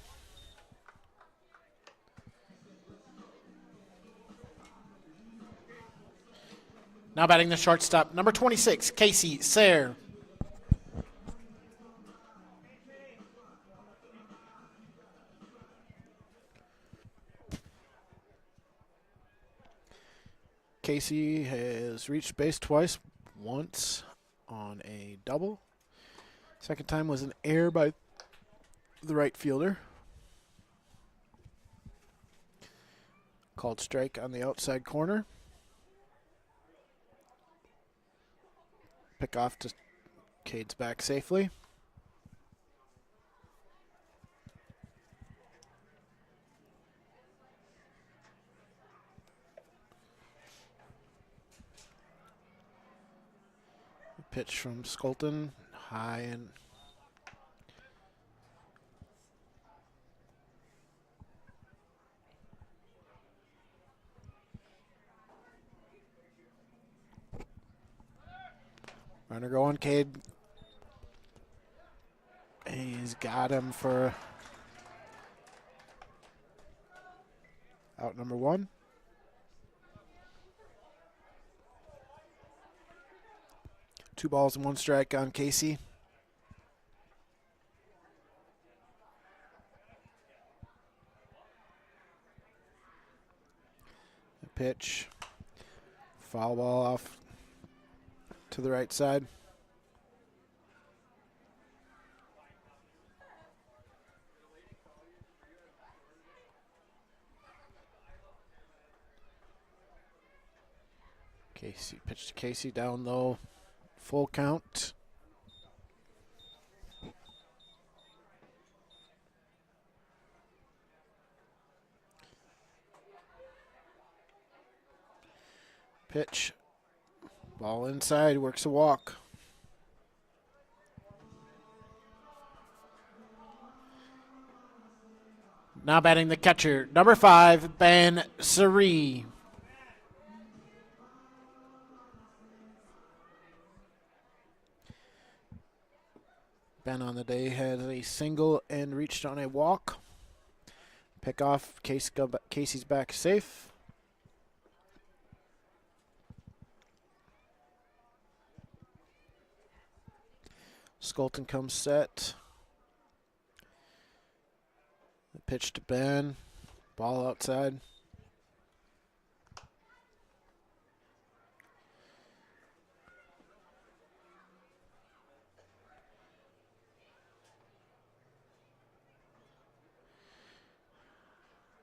Now batting the shortstop, number 26, Casey Sayre. Casey has reached base twice, once on a double. Second time was an error by the right fielder. Called strike on the outside corner. Pick off to Cade's back safely. Pitch from Scolton, high and Runner going, Cade. He's got him for out number 1. Two balls and 1 strike on Casey. The pitch. Foul ball off to the right side. Casey, pitch to Casey down low. Full count. Pitch. Ball inside, works a walk. Now batting the catcher, number 5, Ben Sari. Ben on the day had a single and reached on a walk. Pick off, Casey's back safe. Skolton comes set. The pitch to Ben. Ball outside.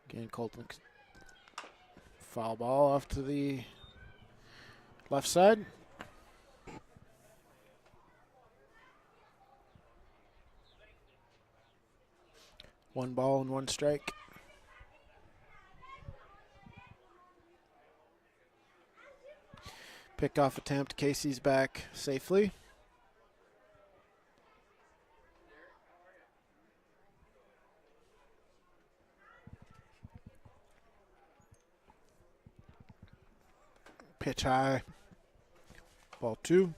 Again, Colton. Foul ball off to the left side. One ball and 1 strike. Pickoff attempt. Casey's back safely. Pitch high. Ball 2.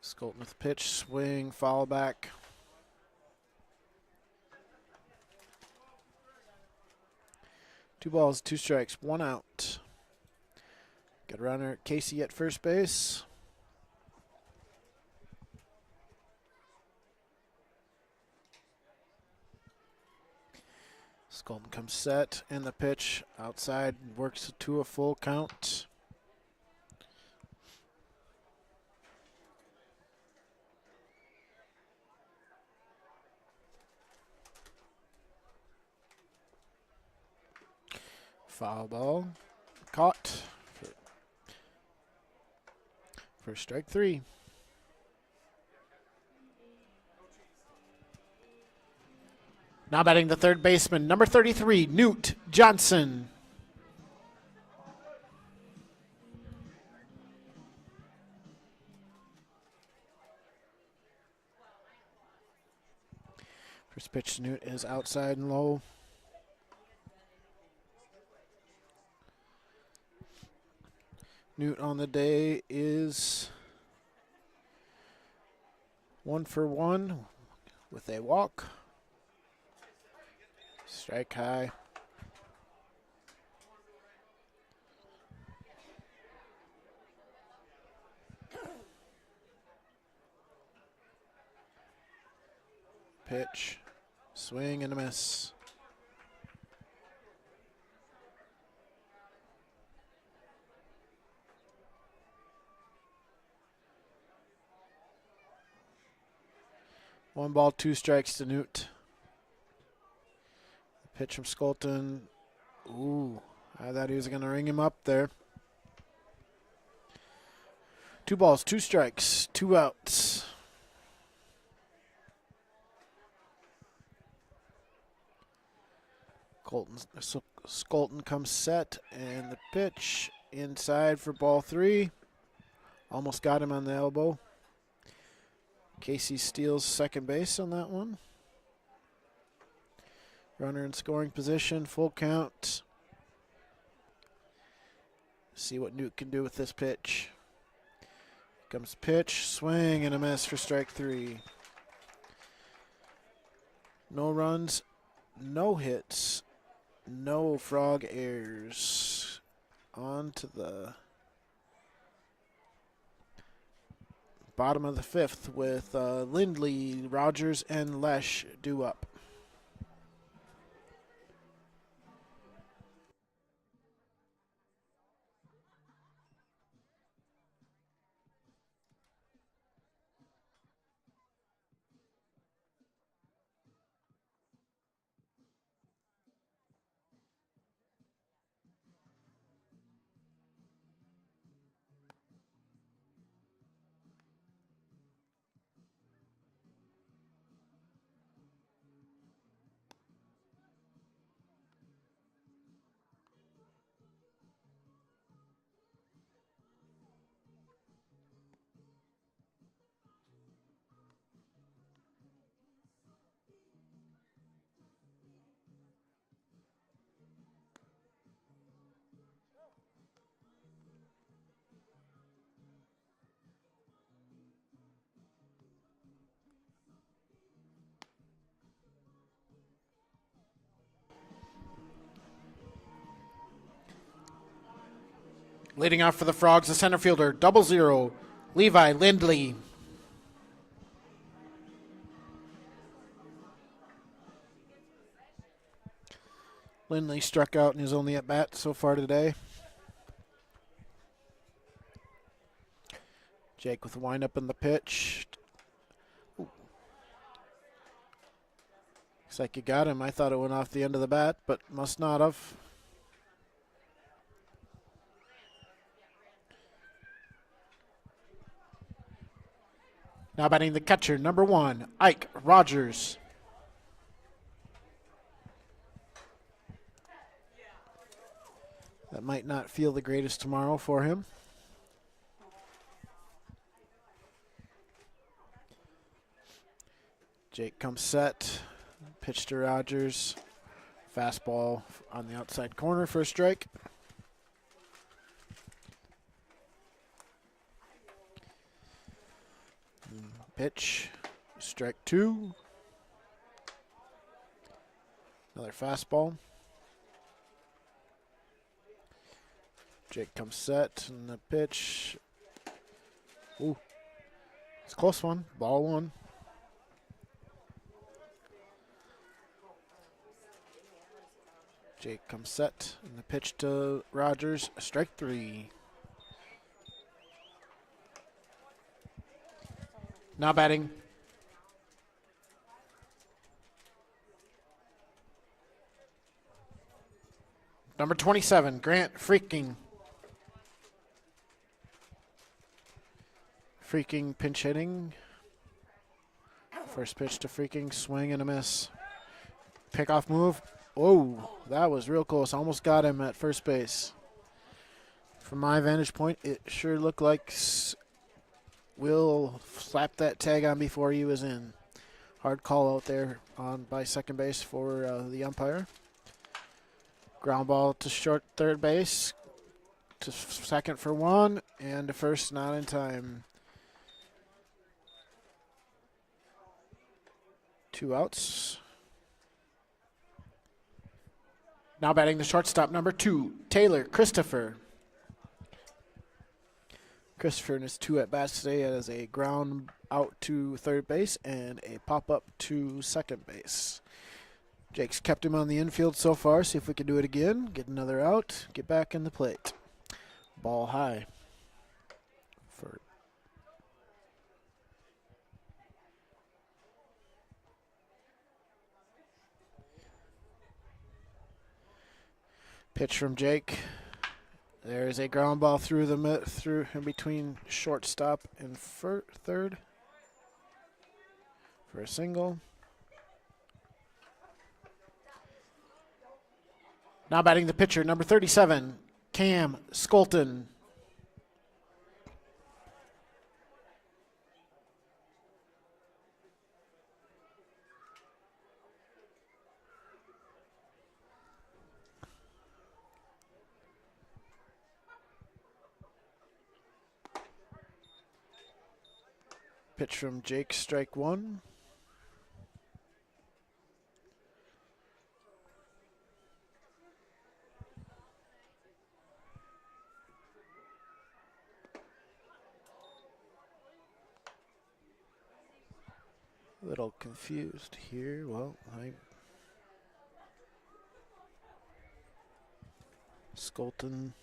Skolton with pitch, swing, foul back. Two balls, 2 strikes, 1 out. Got a runner, Casey at first base. Skolton comes set, and the pitch outside works to a full count. Foul ball, caught for strike 3. Now batting the third baseman, number 33, Newt Johnson. First pitch to Newt is outside and low. Newt on the day is 1 for 1 with a walk. Strike high. Pitch, swing and a miss. One ball, 2 strikes to Newt. Pitch from Skolton. Ooh, I thought he was going to ring him up there. 2 balls, 2 strikes, 2 outs. Skolton comes set, and the pitch inside for ball 3. Almost got him on the elbow. Casey steals second base on that one. Runner in scoring position, full count. See what Newt can do with this pitch. Comes pitch, swing, and a miss for strike 3. No runs, no hits, no frog errors. On to the bottom of the 5th with Lindley, Rogers, and Lesh due up. Leading off for the Frogs, the center fielder, 0-0, Levi Lindley. Lindley struck out in his only at-bat so far today. Jake with a windup in the pitch. Ooh. Looks like you got him. I thought it went off the end of the bat, but must not have. Now batting the catcher, number 1, Ike Rogers. That might not feel the greatest tomorrow for him. Jake comes set. Pitch to Rogers. Fastball on the outside corner for a strike. Pitch. Strike 2. Another fastball. Jake comes set, and the pitch. Ooh. It's a close one. Ball 1. Jake comes set, and the pitch to Rogers. Strike 3. Now batting. Number 27, Grant Freaking. Freaking pinch hitting. First pitch to Freaking, swing and a miss. Pickoff move. Oh, that was real close. Almost got him at first base. From my vantage point, it sure looked like Will slapped that tag on before he was in. Hard call out there on by second base for the umpire. Ground ball to short third base. To second for 1, and to first not in time. 2 outs. Now batting the shortstop, number 2, Taylor Christopher. Christopher in his 2 at-bats today has a ground out to third base and a pop-up to second base. Jake's kept him on the infield so far. See if we can do it again. Get another out. Get back in the plate. Ball high. For pitch from Jake. There's a ground ball through in between shortstop and third for a single. Now batting the pitcher, number 37, Cam Skolton. Pitch from Jake, strike one. A little confused here. Well, Skolton.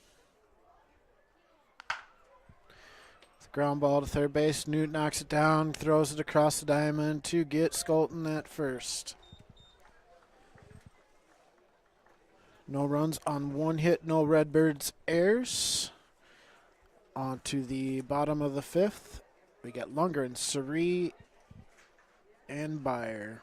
Ground ball to third base. Newt knocks it down, throws it across the diamond to get Skolton at first. No runs on one hit, no Redbirds errors. On to the bottom of the fifth. We got Lundgren, Sari, and Byer.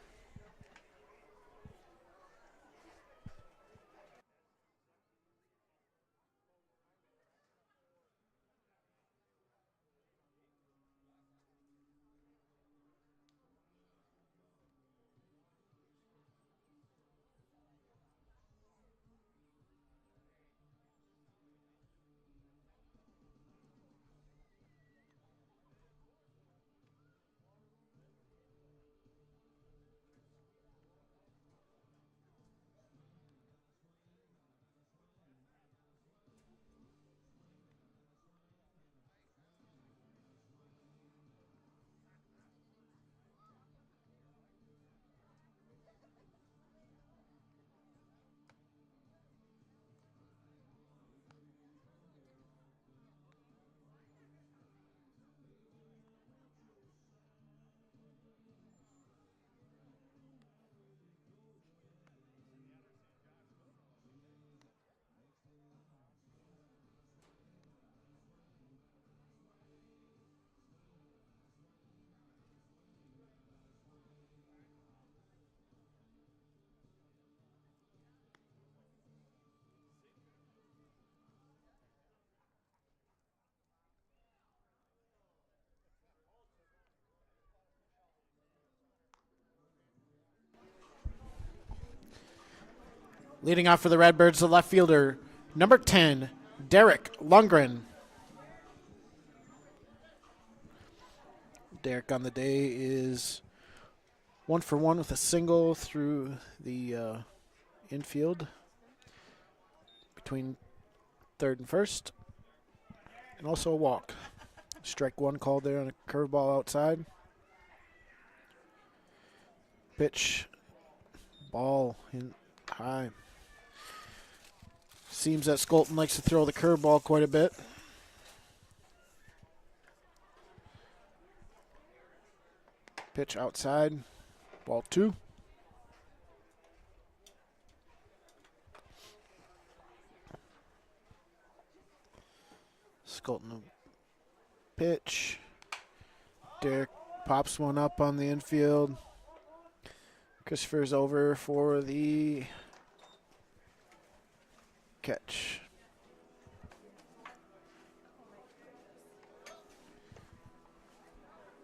Leading off for the Redbirds, the left fielder, number 10, Derek Lundgren. Derek on the day is 1 for 1 with a single through the infield between third and first, and also a walk. Strike one called there on a curveball outside. Pitch, ball in high. Seems that Skolton likes to throw the curveball quite a bit. Pitch outside, ball two. Skolton pitch. Derek pops one up on the infield. Christopher's over for the catch.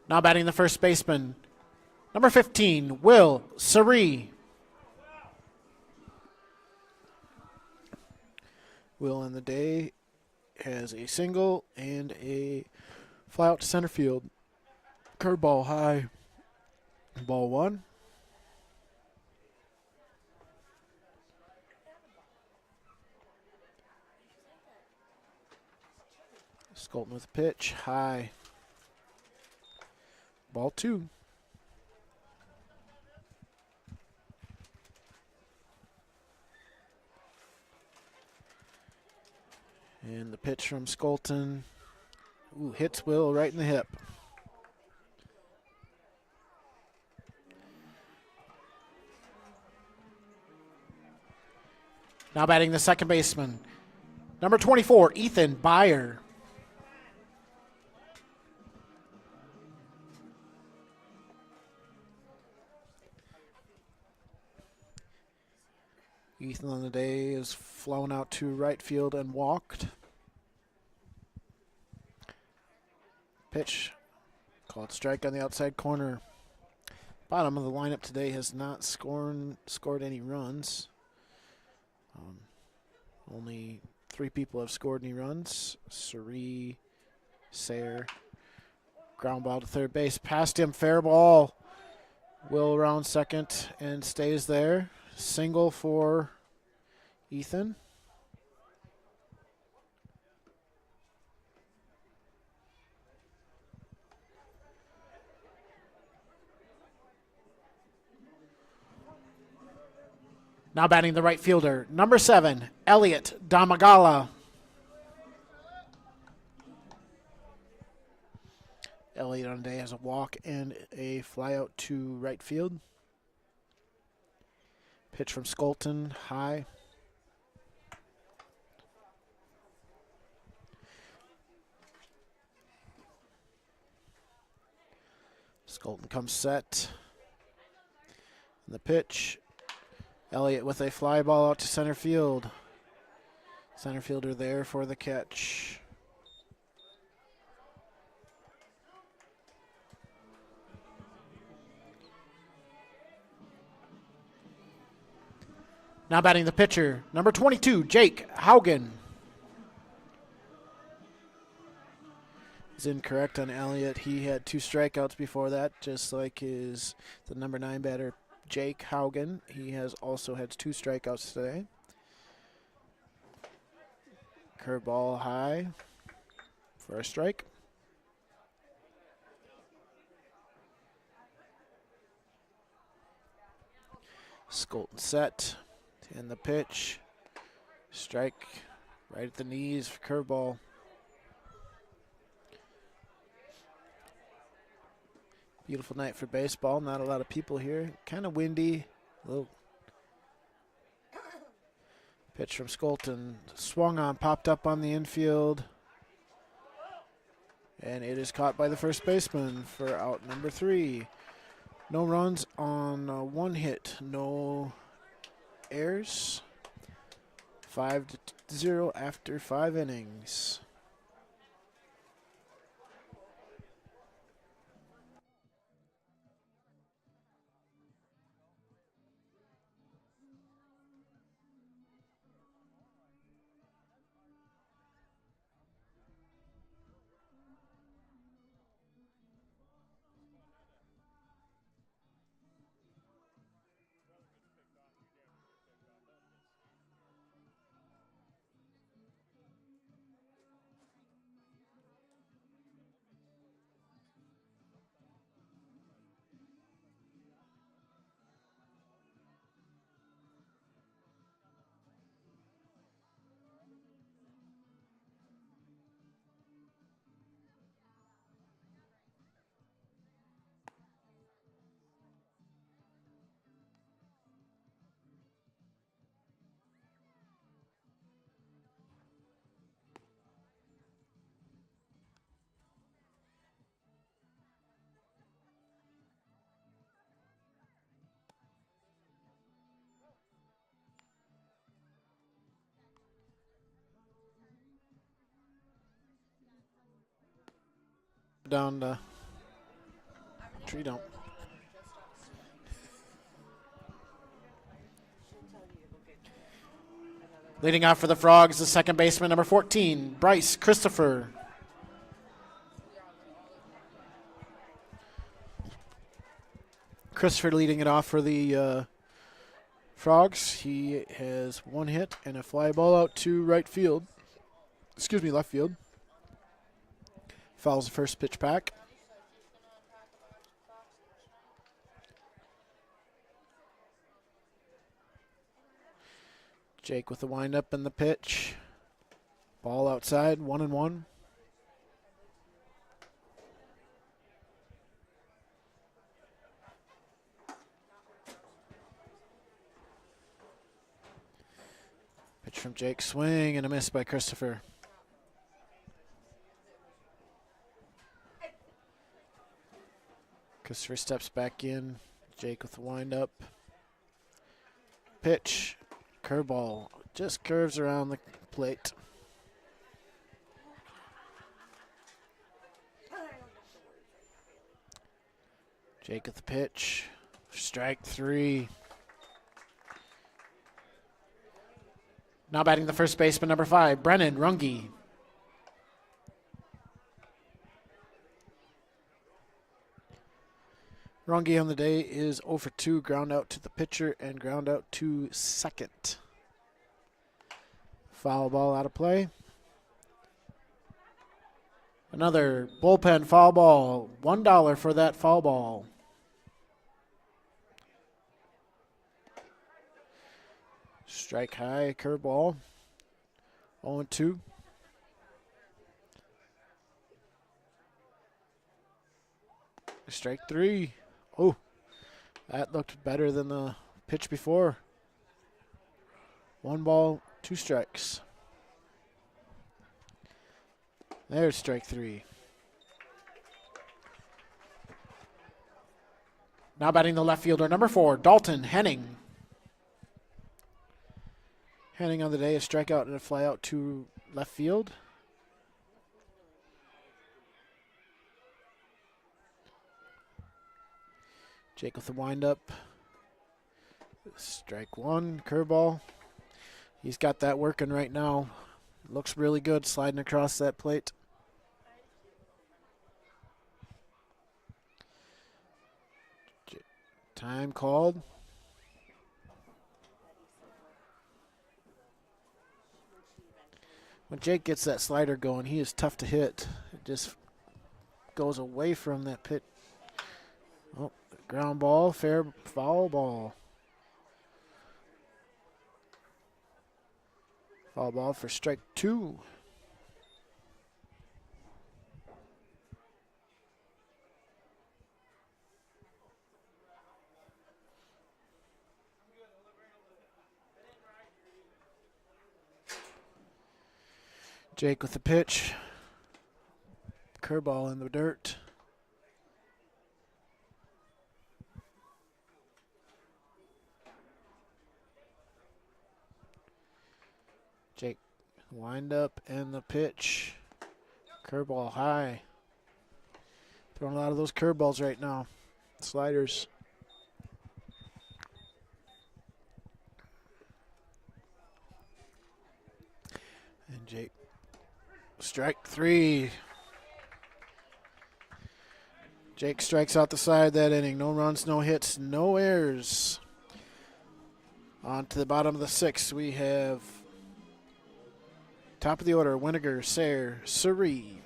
Now batting the first baseman, number 15, Will Sari. Will in the day has a single and a fly out to center field. Curveball high. Ball one. Skolton with a pitch, high. Ball two. And the pitch from Skolton. Ooh, hits Will right in the hip. Now batting the second baseman, number 24, Ethan Byer. Ethan on the day is flown out to right field and walked. Pitch, called strike on the outside corner. Bottom of the lineup today has not scored any runs. Only 3 people have scored any runs. Sari, Sayre, Ground ball to third base. Past him. Fair ball. Will around second and stays there. Single for Ethan. Now batting the right fielder, number 7, Elliot Damagala. Elliot on the day has a walk and a fly out to right field. Pitch from Skolton, high. Skolton comes set. And the pitch. Elliott with a fly ball out to center field. Center fielder there for the catch. Now batting the pitcher, number 22, Jake Haugen. Is incorrect on Elliott. He had 2 strikeouts before that, just like the number 9 batter, Jake Haugen. He has also had 2 strikeouts today. Curveball high for a strike. Skolton set. And the pitch. Strike right at the knees for curveball. Beautiful night for baseball. Not a lot of people here. Kind of windy. A little pitch from Skolton. Swung on, popped up on the infield. And it is caught by the first baseman for out number 3. No runs on 1 hit. No errors. 5-0 after 5 innings. Down the tree dump. Leading off for the Frogs, the second baseman, number 14, Bryce Christopher. Christopher leading it off for the Frogs. He has 1 hit and a fly ball out to left field. Fouls the first pitch back. Jake with the windup and the pitch. Ball outside, 1-1. Pitch from Jake, swing and a miss by Christopher. Christopher steps back in. Jake with the windup. Pitch. Curveball. Just curves around the plate. Jake at the pitch. Strike 3. Now batting the first baseman, number 5, Brennan Runge. Rongi on the day is 0 for 2, ground out to the pitcher and ground out to second. Foul ball out of play. Another bullpen foul ball. $1 for that foul ball. Strike high, curveball. 0-2. Strike 3. Oh, that looked better than the pitch before. 1 ball, 2 strikes. There's strike 3. Now batting the left fielder, number 4, Dalton Henning. Henning on the day, a strikeout and a flyout to left field. Jake with the windup. Strike 1, curveball. He's got that working right now. Looks really good sliding across that plate. Time called. When Jake gets that slider going, he is tough to hit. It just goes away from that pit. Oh, ground ball, fair foul ball. Foul ball for strike 2. Jake with the pitch. Curveball in the dirt. Jake wind up and the pitch. Curveball high. Throwing a lot of those curveballs right now. Sliders. And Jake. Strike 3. Jake strikes out the side that inning. No runs, no hits, no errors. On to the bottom of the 6th, we have top of the order, Winiger, Sayre, Surrey.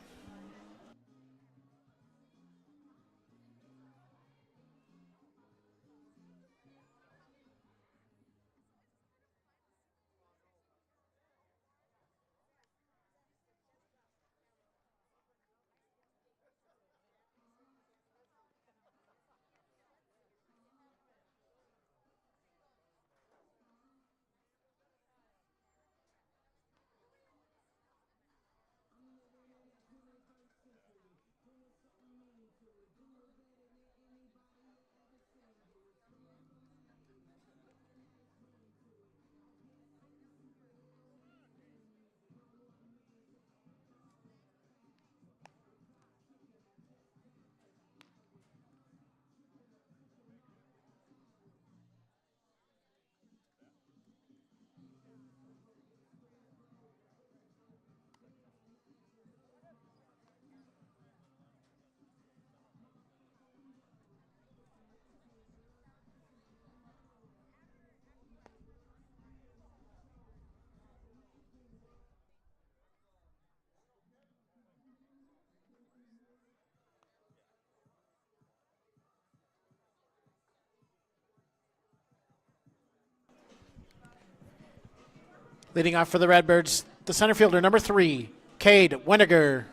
Leading off for the Redbirds, the center fielder, number 3, Cade Winiger.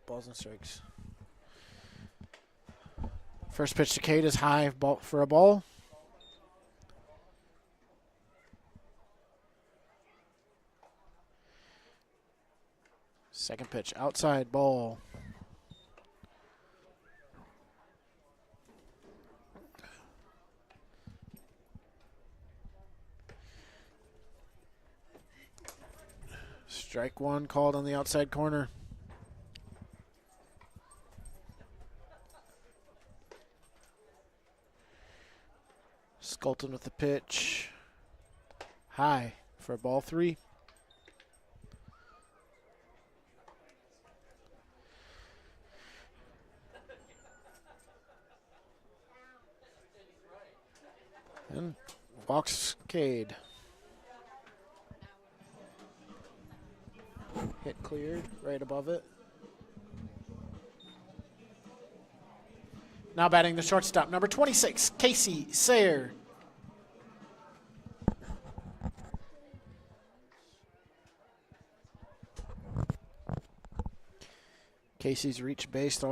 Balls and strikes. First pitch to Cade is high for a ball. Second pitch, outside ball. Strike 1 called on the outside corner. Sculton with the pitch. High for ball 3. And walks Cade. Hit cleared right above it. Now batting the shortstop, number 26, Casey Sayre. Casey's reached base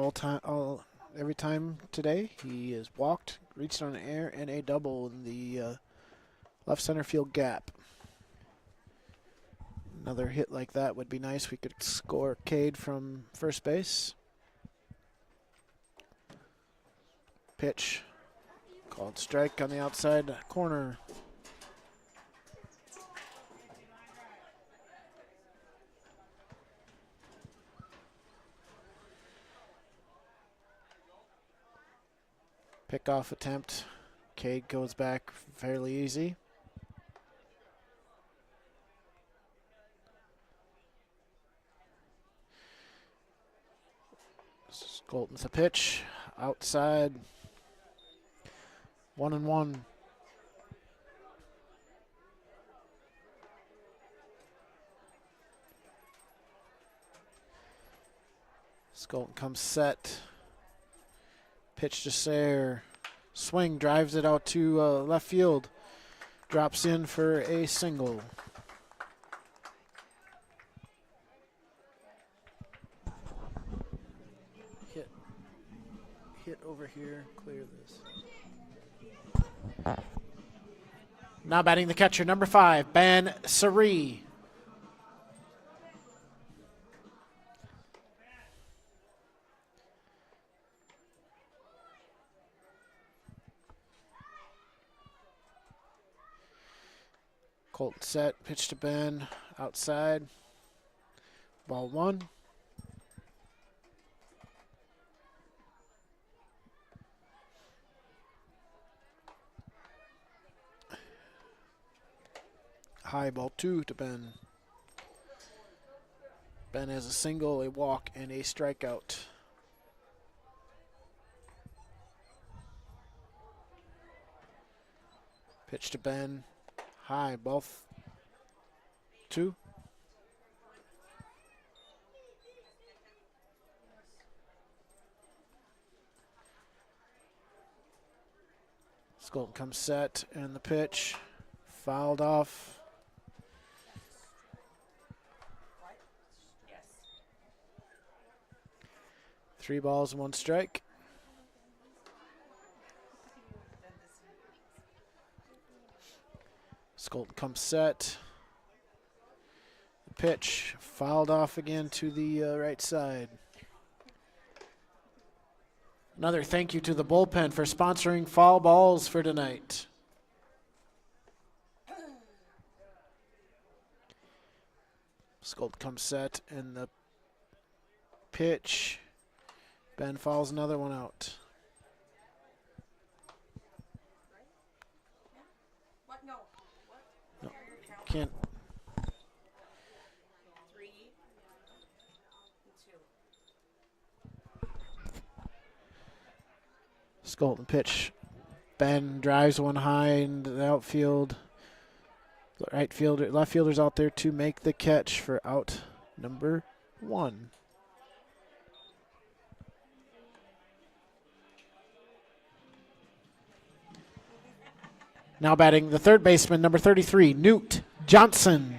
every time today. He has walked, reached on an air, and a double in the left center field gap. Another hit like that would be nice. We could score Cade from first base. Pitch. Called strike on the outside corner. Pickoff attempt. Cade goes back fairly easy. Colton's a pitch. Outside. 1-1. Skolton comes set. Pitch to Sayre. Swing, drives it out to left field. Drops in for a single. Hit over here, clear this. Now batting the catcher, number 5, Ben Sari. Colton set, pitch to Ben, outside. Ball 1. High, ball 2 to Ben. Ben has a single, a walk, and a strikeout. Pitch to Ben. High, ball 2. Skolton comes set, and the pitch fouled off. 3 balls and 1 strike. Skolton comes set. The pitch fouled off again to the right side. Another thank you to the bullpen for sponsoring foul balls for tonight. Skolton comes set, and the pitch. Ben fouls another one out. What? No. What? No, can't. 3 and 2. Skolton pitch. Ben drives one high into the outfield. Left fielder's out there to make the catch for out number 1. Now batting the third baseman, number 33, Newt Johnson.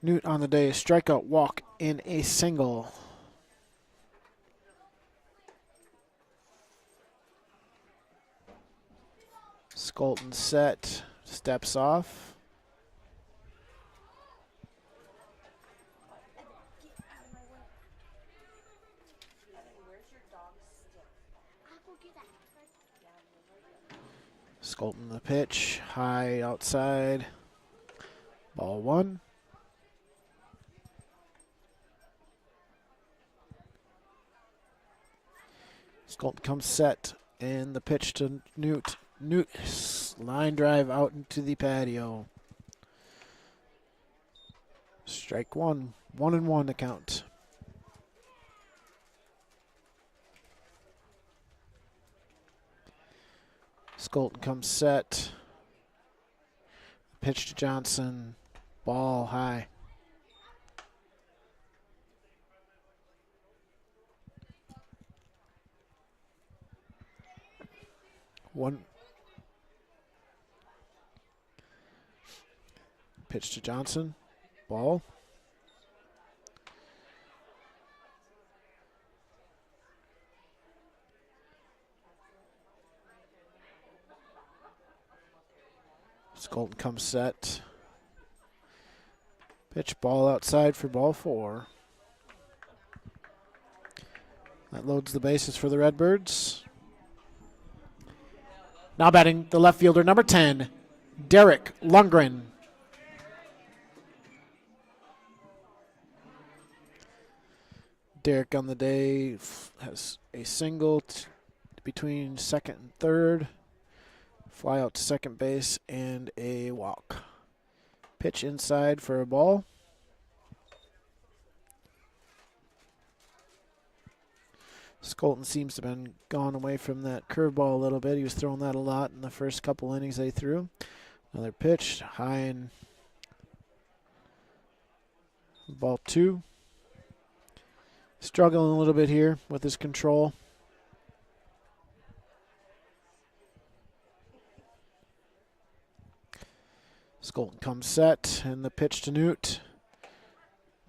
Newt on the day, strikeout, walk, in a single. Skolton set, steps off. Skolton the pitch, high outside. Ball 1. Skolton comes set, and the pitch to Newt. Newt, line drive out into the patio. Strike 1. 1-1 to count. Skolton comes set. Pitch to Johnson. Ball high. One. Pitch to Johnson. Ball. Skolton comes set. Pitch ball outside for ball 4. That loads the bases for the Redbirds. Now batting the left fielder, number 10, Derek Lundgren. Derek on the day has a single between second and third, fly out to second base, and a walk. Pitch inside for a ball. Skolton seems to have been gone away from that curveball a little bit. He was throwing that a lot in the first couple innings they threw. Another pitch, high and ball 2. Struggling a little bit here with his control. Skolton comes set, and the pitch to Newt.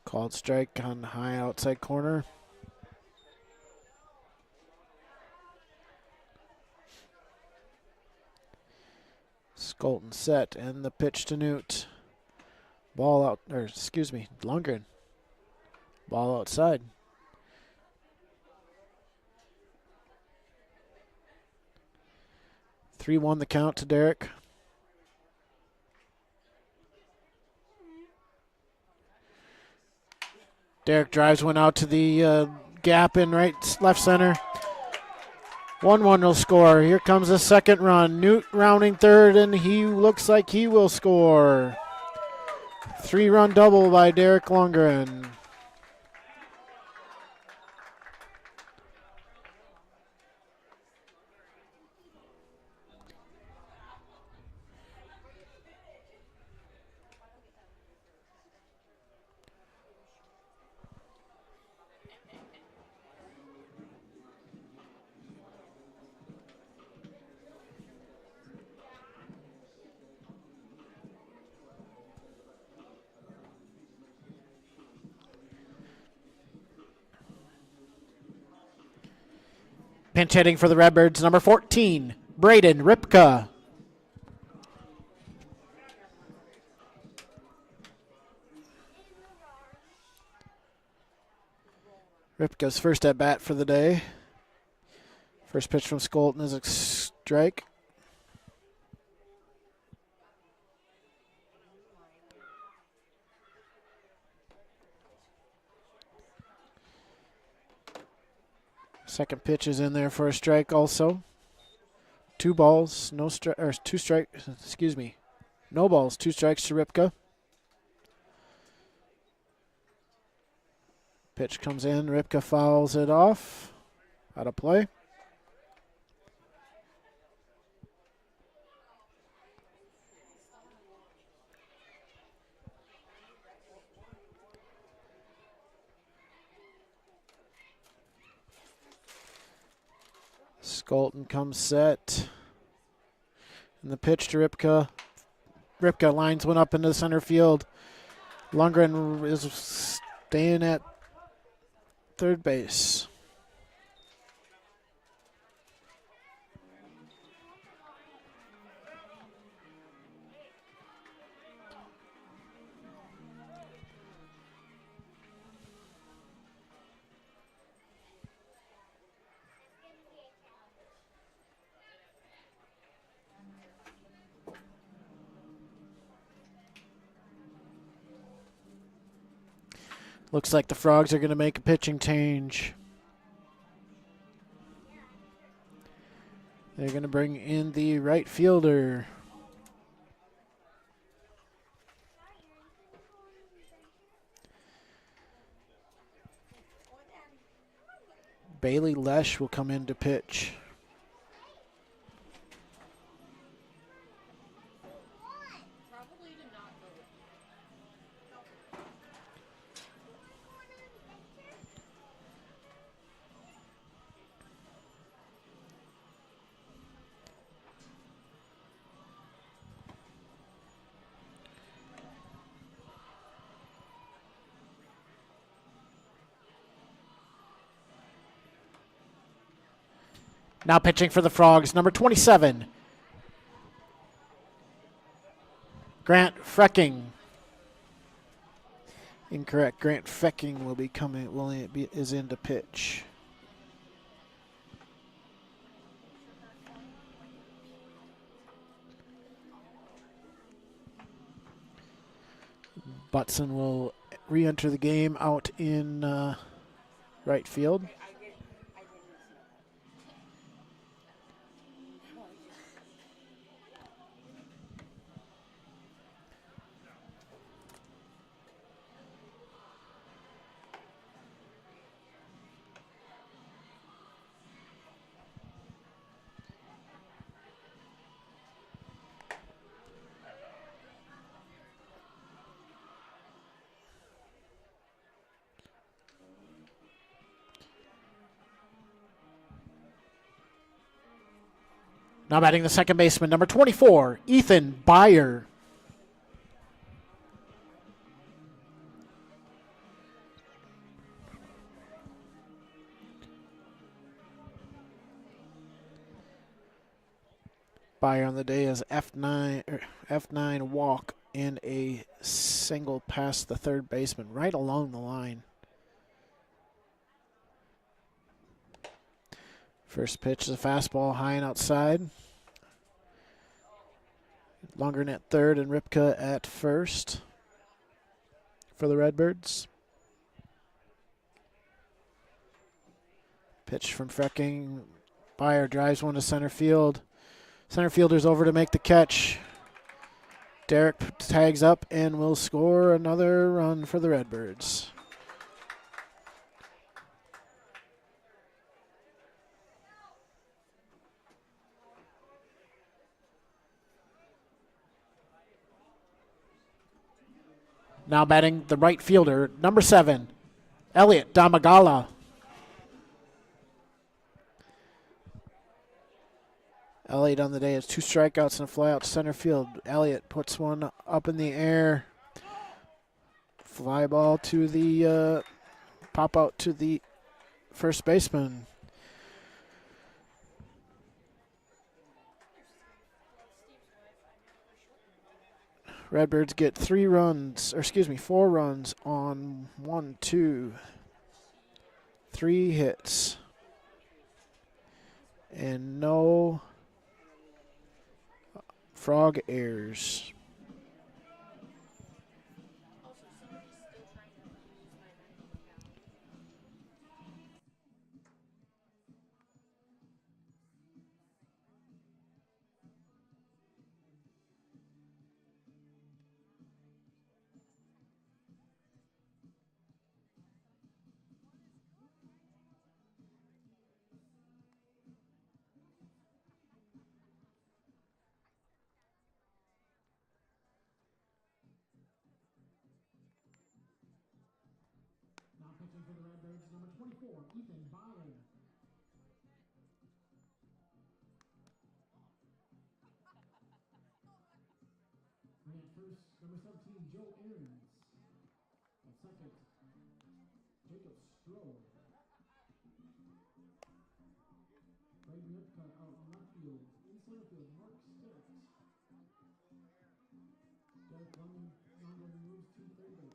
Called strike on high outside corner. Skolton set, and the pitch to Newt. Ball out, or excuse me, Lundgren. Ball outside. Three-one the count to Derek. Derek drives one out to the gap in left center. 1-1 will score. Here comes the second run. Newt rounding third, and he looks like he will score. 3-run double by Derek Lundgren. Pinch hitting for the Redbirds, number 14, Braden Ripka. Ripka's first at bat for the day. First pitch from Skolton is a strike. Second pitch is in there for a strike also. 2 balls, no strike, or 2 strikes, excuse me. No balls, 2 strikes to Ripka. Pitch comes in, Ripka fouls it off. Out of play. Skolton comes set. And the pitch to Ripka. Ripka lines one up into the center field. Lundgren is staying at third base. Looks like the Frogs are going to make a pitching change. They're going to bring in the right fielder. Bailey Lesh will come in to pitch. Now pitching for the Frogs, number 27, Grant Frecking. Incorrect. Grant Fecking will be coming. Is in to pitch. Butson will re-enter the game out in right field. Now batting the second baseman, number 24, Ethan Byer. Byer on the day is F9 walk and a single past the third baseman right along the line. First pitch is a fastball high and outside. Lundgren at third and Ripka at first for the Redbirds. Pitch from Frecking. Byer drives one to center field. Center fielder's over to make the catch. Derek tags up and will score another run for the Redbirds. Now batting the right fielder, number 7, Elliot Damagala. Elliott on the day has 2 strikeouts and a flyout to center field. Elliott puts one up in the air. Fly ball to the pop out to the first baseman. Redbirds get 4 runs on 1, 2, 3 hits. And no Frog errors. Now pitching for the Redbirds, number 24, Ethan Byer. And at first, number 17, Joe Aarons. At second, Jacob Stroh. Right Ripka out in left field. In center field, Mark Stitt. Derek Lundgren moves to third base.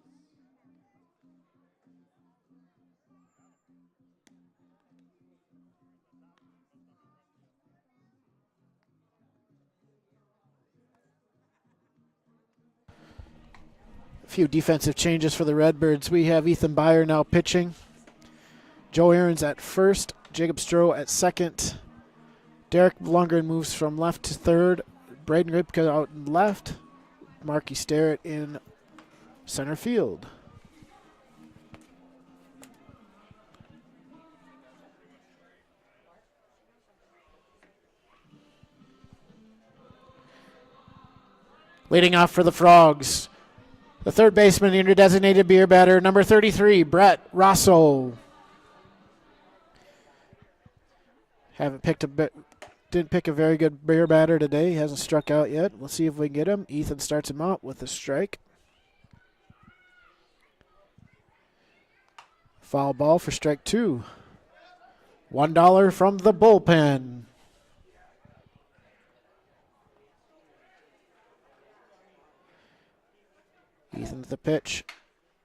A few defensive changes for the Redbirds. We have Ethan Byer now pitching. Joe Aarons at first. Jacob Stroh at second. Derek Lundgren moves from left to third. Braden Ripka out in left. Marky Starrett in center field. Leading off for the Frogs, the third baseman, your designated beer batter, number 33, Brett Rosso. Didn't pick a very good beer batter today. He hasn't struck out yet. We'll see if we can get him. Ethan starts him out with a strike. Foul ball for strike 2. $1 from the bullpen. Ethan the pitch.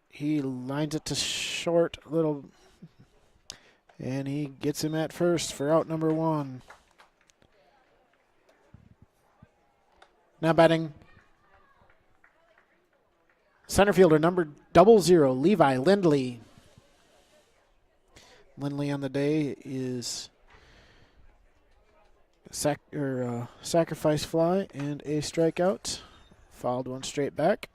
He lines it to short little, and he gets him at first for out number 1. Now batting center fielder number 00, Levi Lindley. Lindley on the day is sacrifice fly and a strikeout. Fouled one straight back.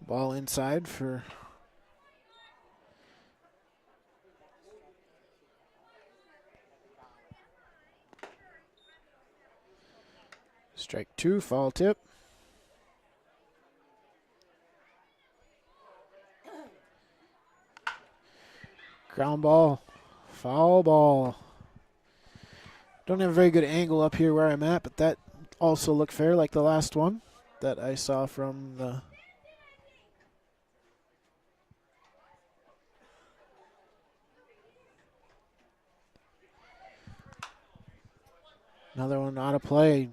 Ball inside for strike 2, foul tip. Ground ball, foul ball. Don't have a very good angle up here where I'm at, but that also looked fair like the last one that I saw from the another one out of play.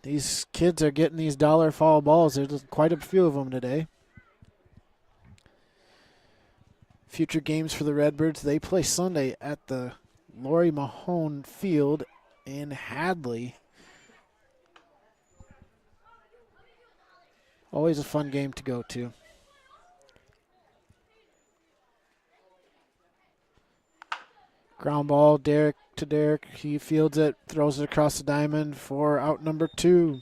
These kids are getting these dollar foul balls. There's quite a few of them today. Future games for the Redbirds. They play Sunday at the Laurie Mahone Field in Hadley. Always a fun game to go to. Ground ball, Derek to Derek. He fields it, throws it across the diamond for out number 2.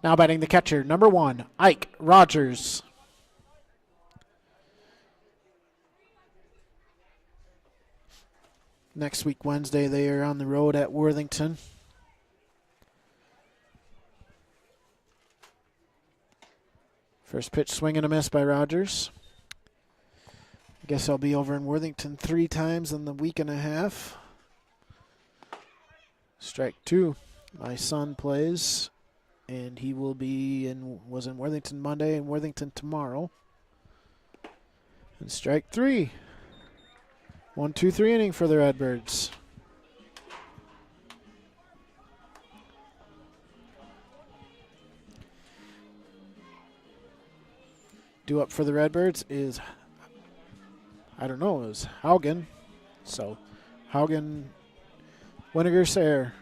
Now batting the catcher, number 1, Ike Rogers. Next week, Wednesday, they are on the road at Worthington. First pitch, swing and a miss by Rogers. Guess I'll be over in Worthington 3 times in the week and a half. Strike 2. My son plays, and he will be was in Worthington Monday and Worthington tomorrow. And strike 3. 1-2-3 inning for the Redbirds. Due up for the Redbirds is, I don't know, it was Haugen. So, Haugen, Winiger Sayre.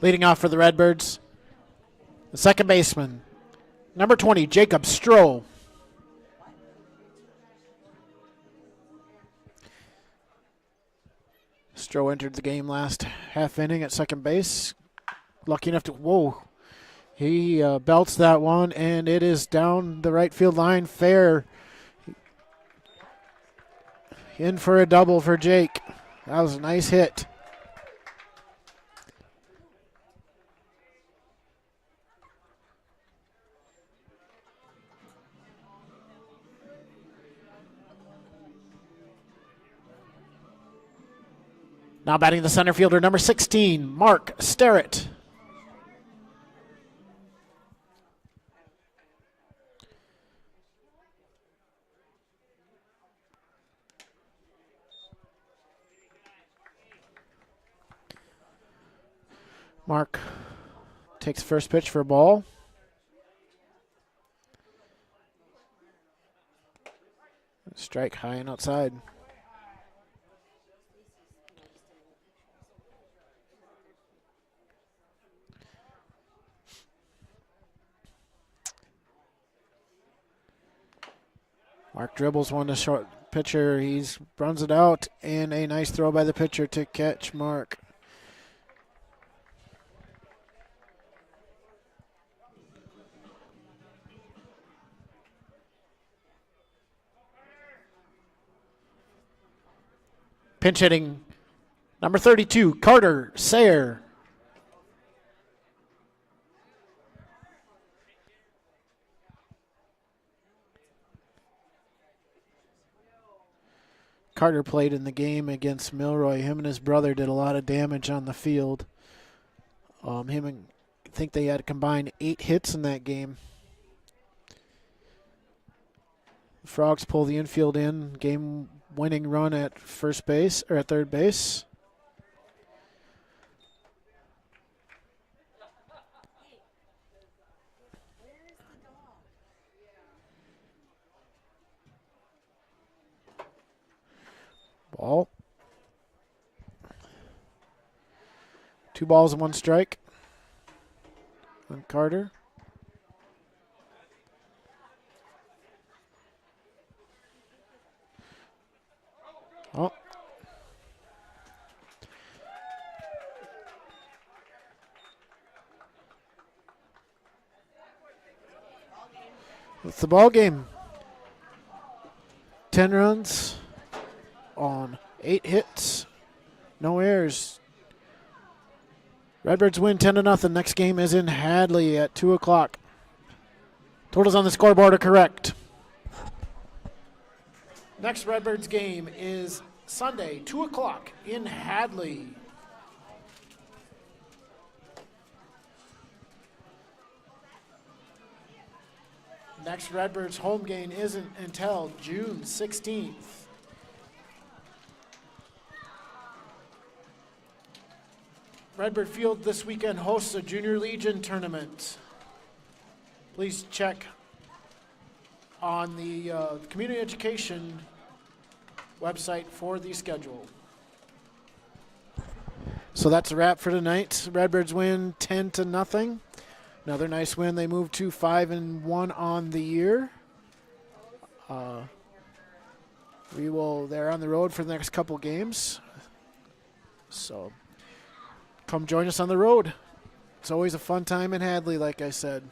Leading off for the Redbirds, the second baseman, number 20, Jacob Stroh. Stroh entered the game last half inning at second base. Lucky enough to, whoa, he belts that one, and it is down the right field line, fair. In for a double for Jake. That was a nice hit. Now batting the center fielder, number 16, Mark Sterrett. Mark takes first pitch for a ball. Strike high and outside. Mark dribbles one to short pitcher. He runs it out, and a nice throw by the pitcher to catch Mark. Pinch hitting, number 32, Carter Sayre. Carter played in the game against Milroy. Him and his brother did a lot of damage on the field. I think they had combined 8 hits in that game. The Frogs pull the infield in. Game-winning run at first base or at third base. Ball. 2 balls and 1 strike on Carter. Oh. It's the ball game. 10 runs on 8 hits, no errors. Redbirds win 10-0. Next game is in Hadley at 2 o'clock. Totals on the scoreboard are correct. Next Redbirds game is Sunday, 2 o'clock in Hadley. Next Redbirds home game isn't until June 16th. Redbird Field this weekend hosts a Junior Legion tournament. Please check on the community education website for the schedule. So that's a wrap for tonight. Redbirds win 10-0. Another nice win. They move to 5-1 on the year. They're on the road for the next couple games. So come join us on the road. It's always a fun time in Hadley, like I said.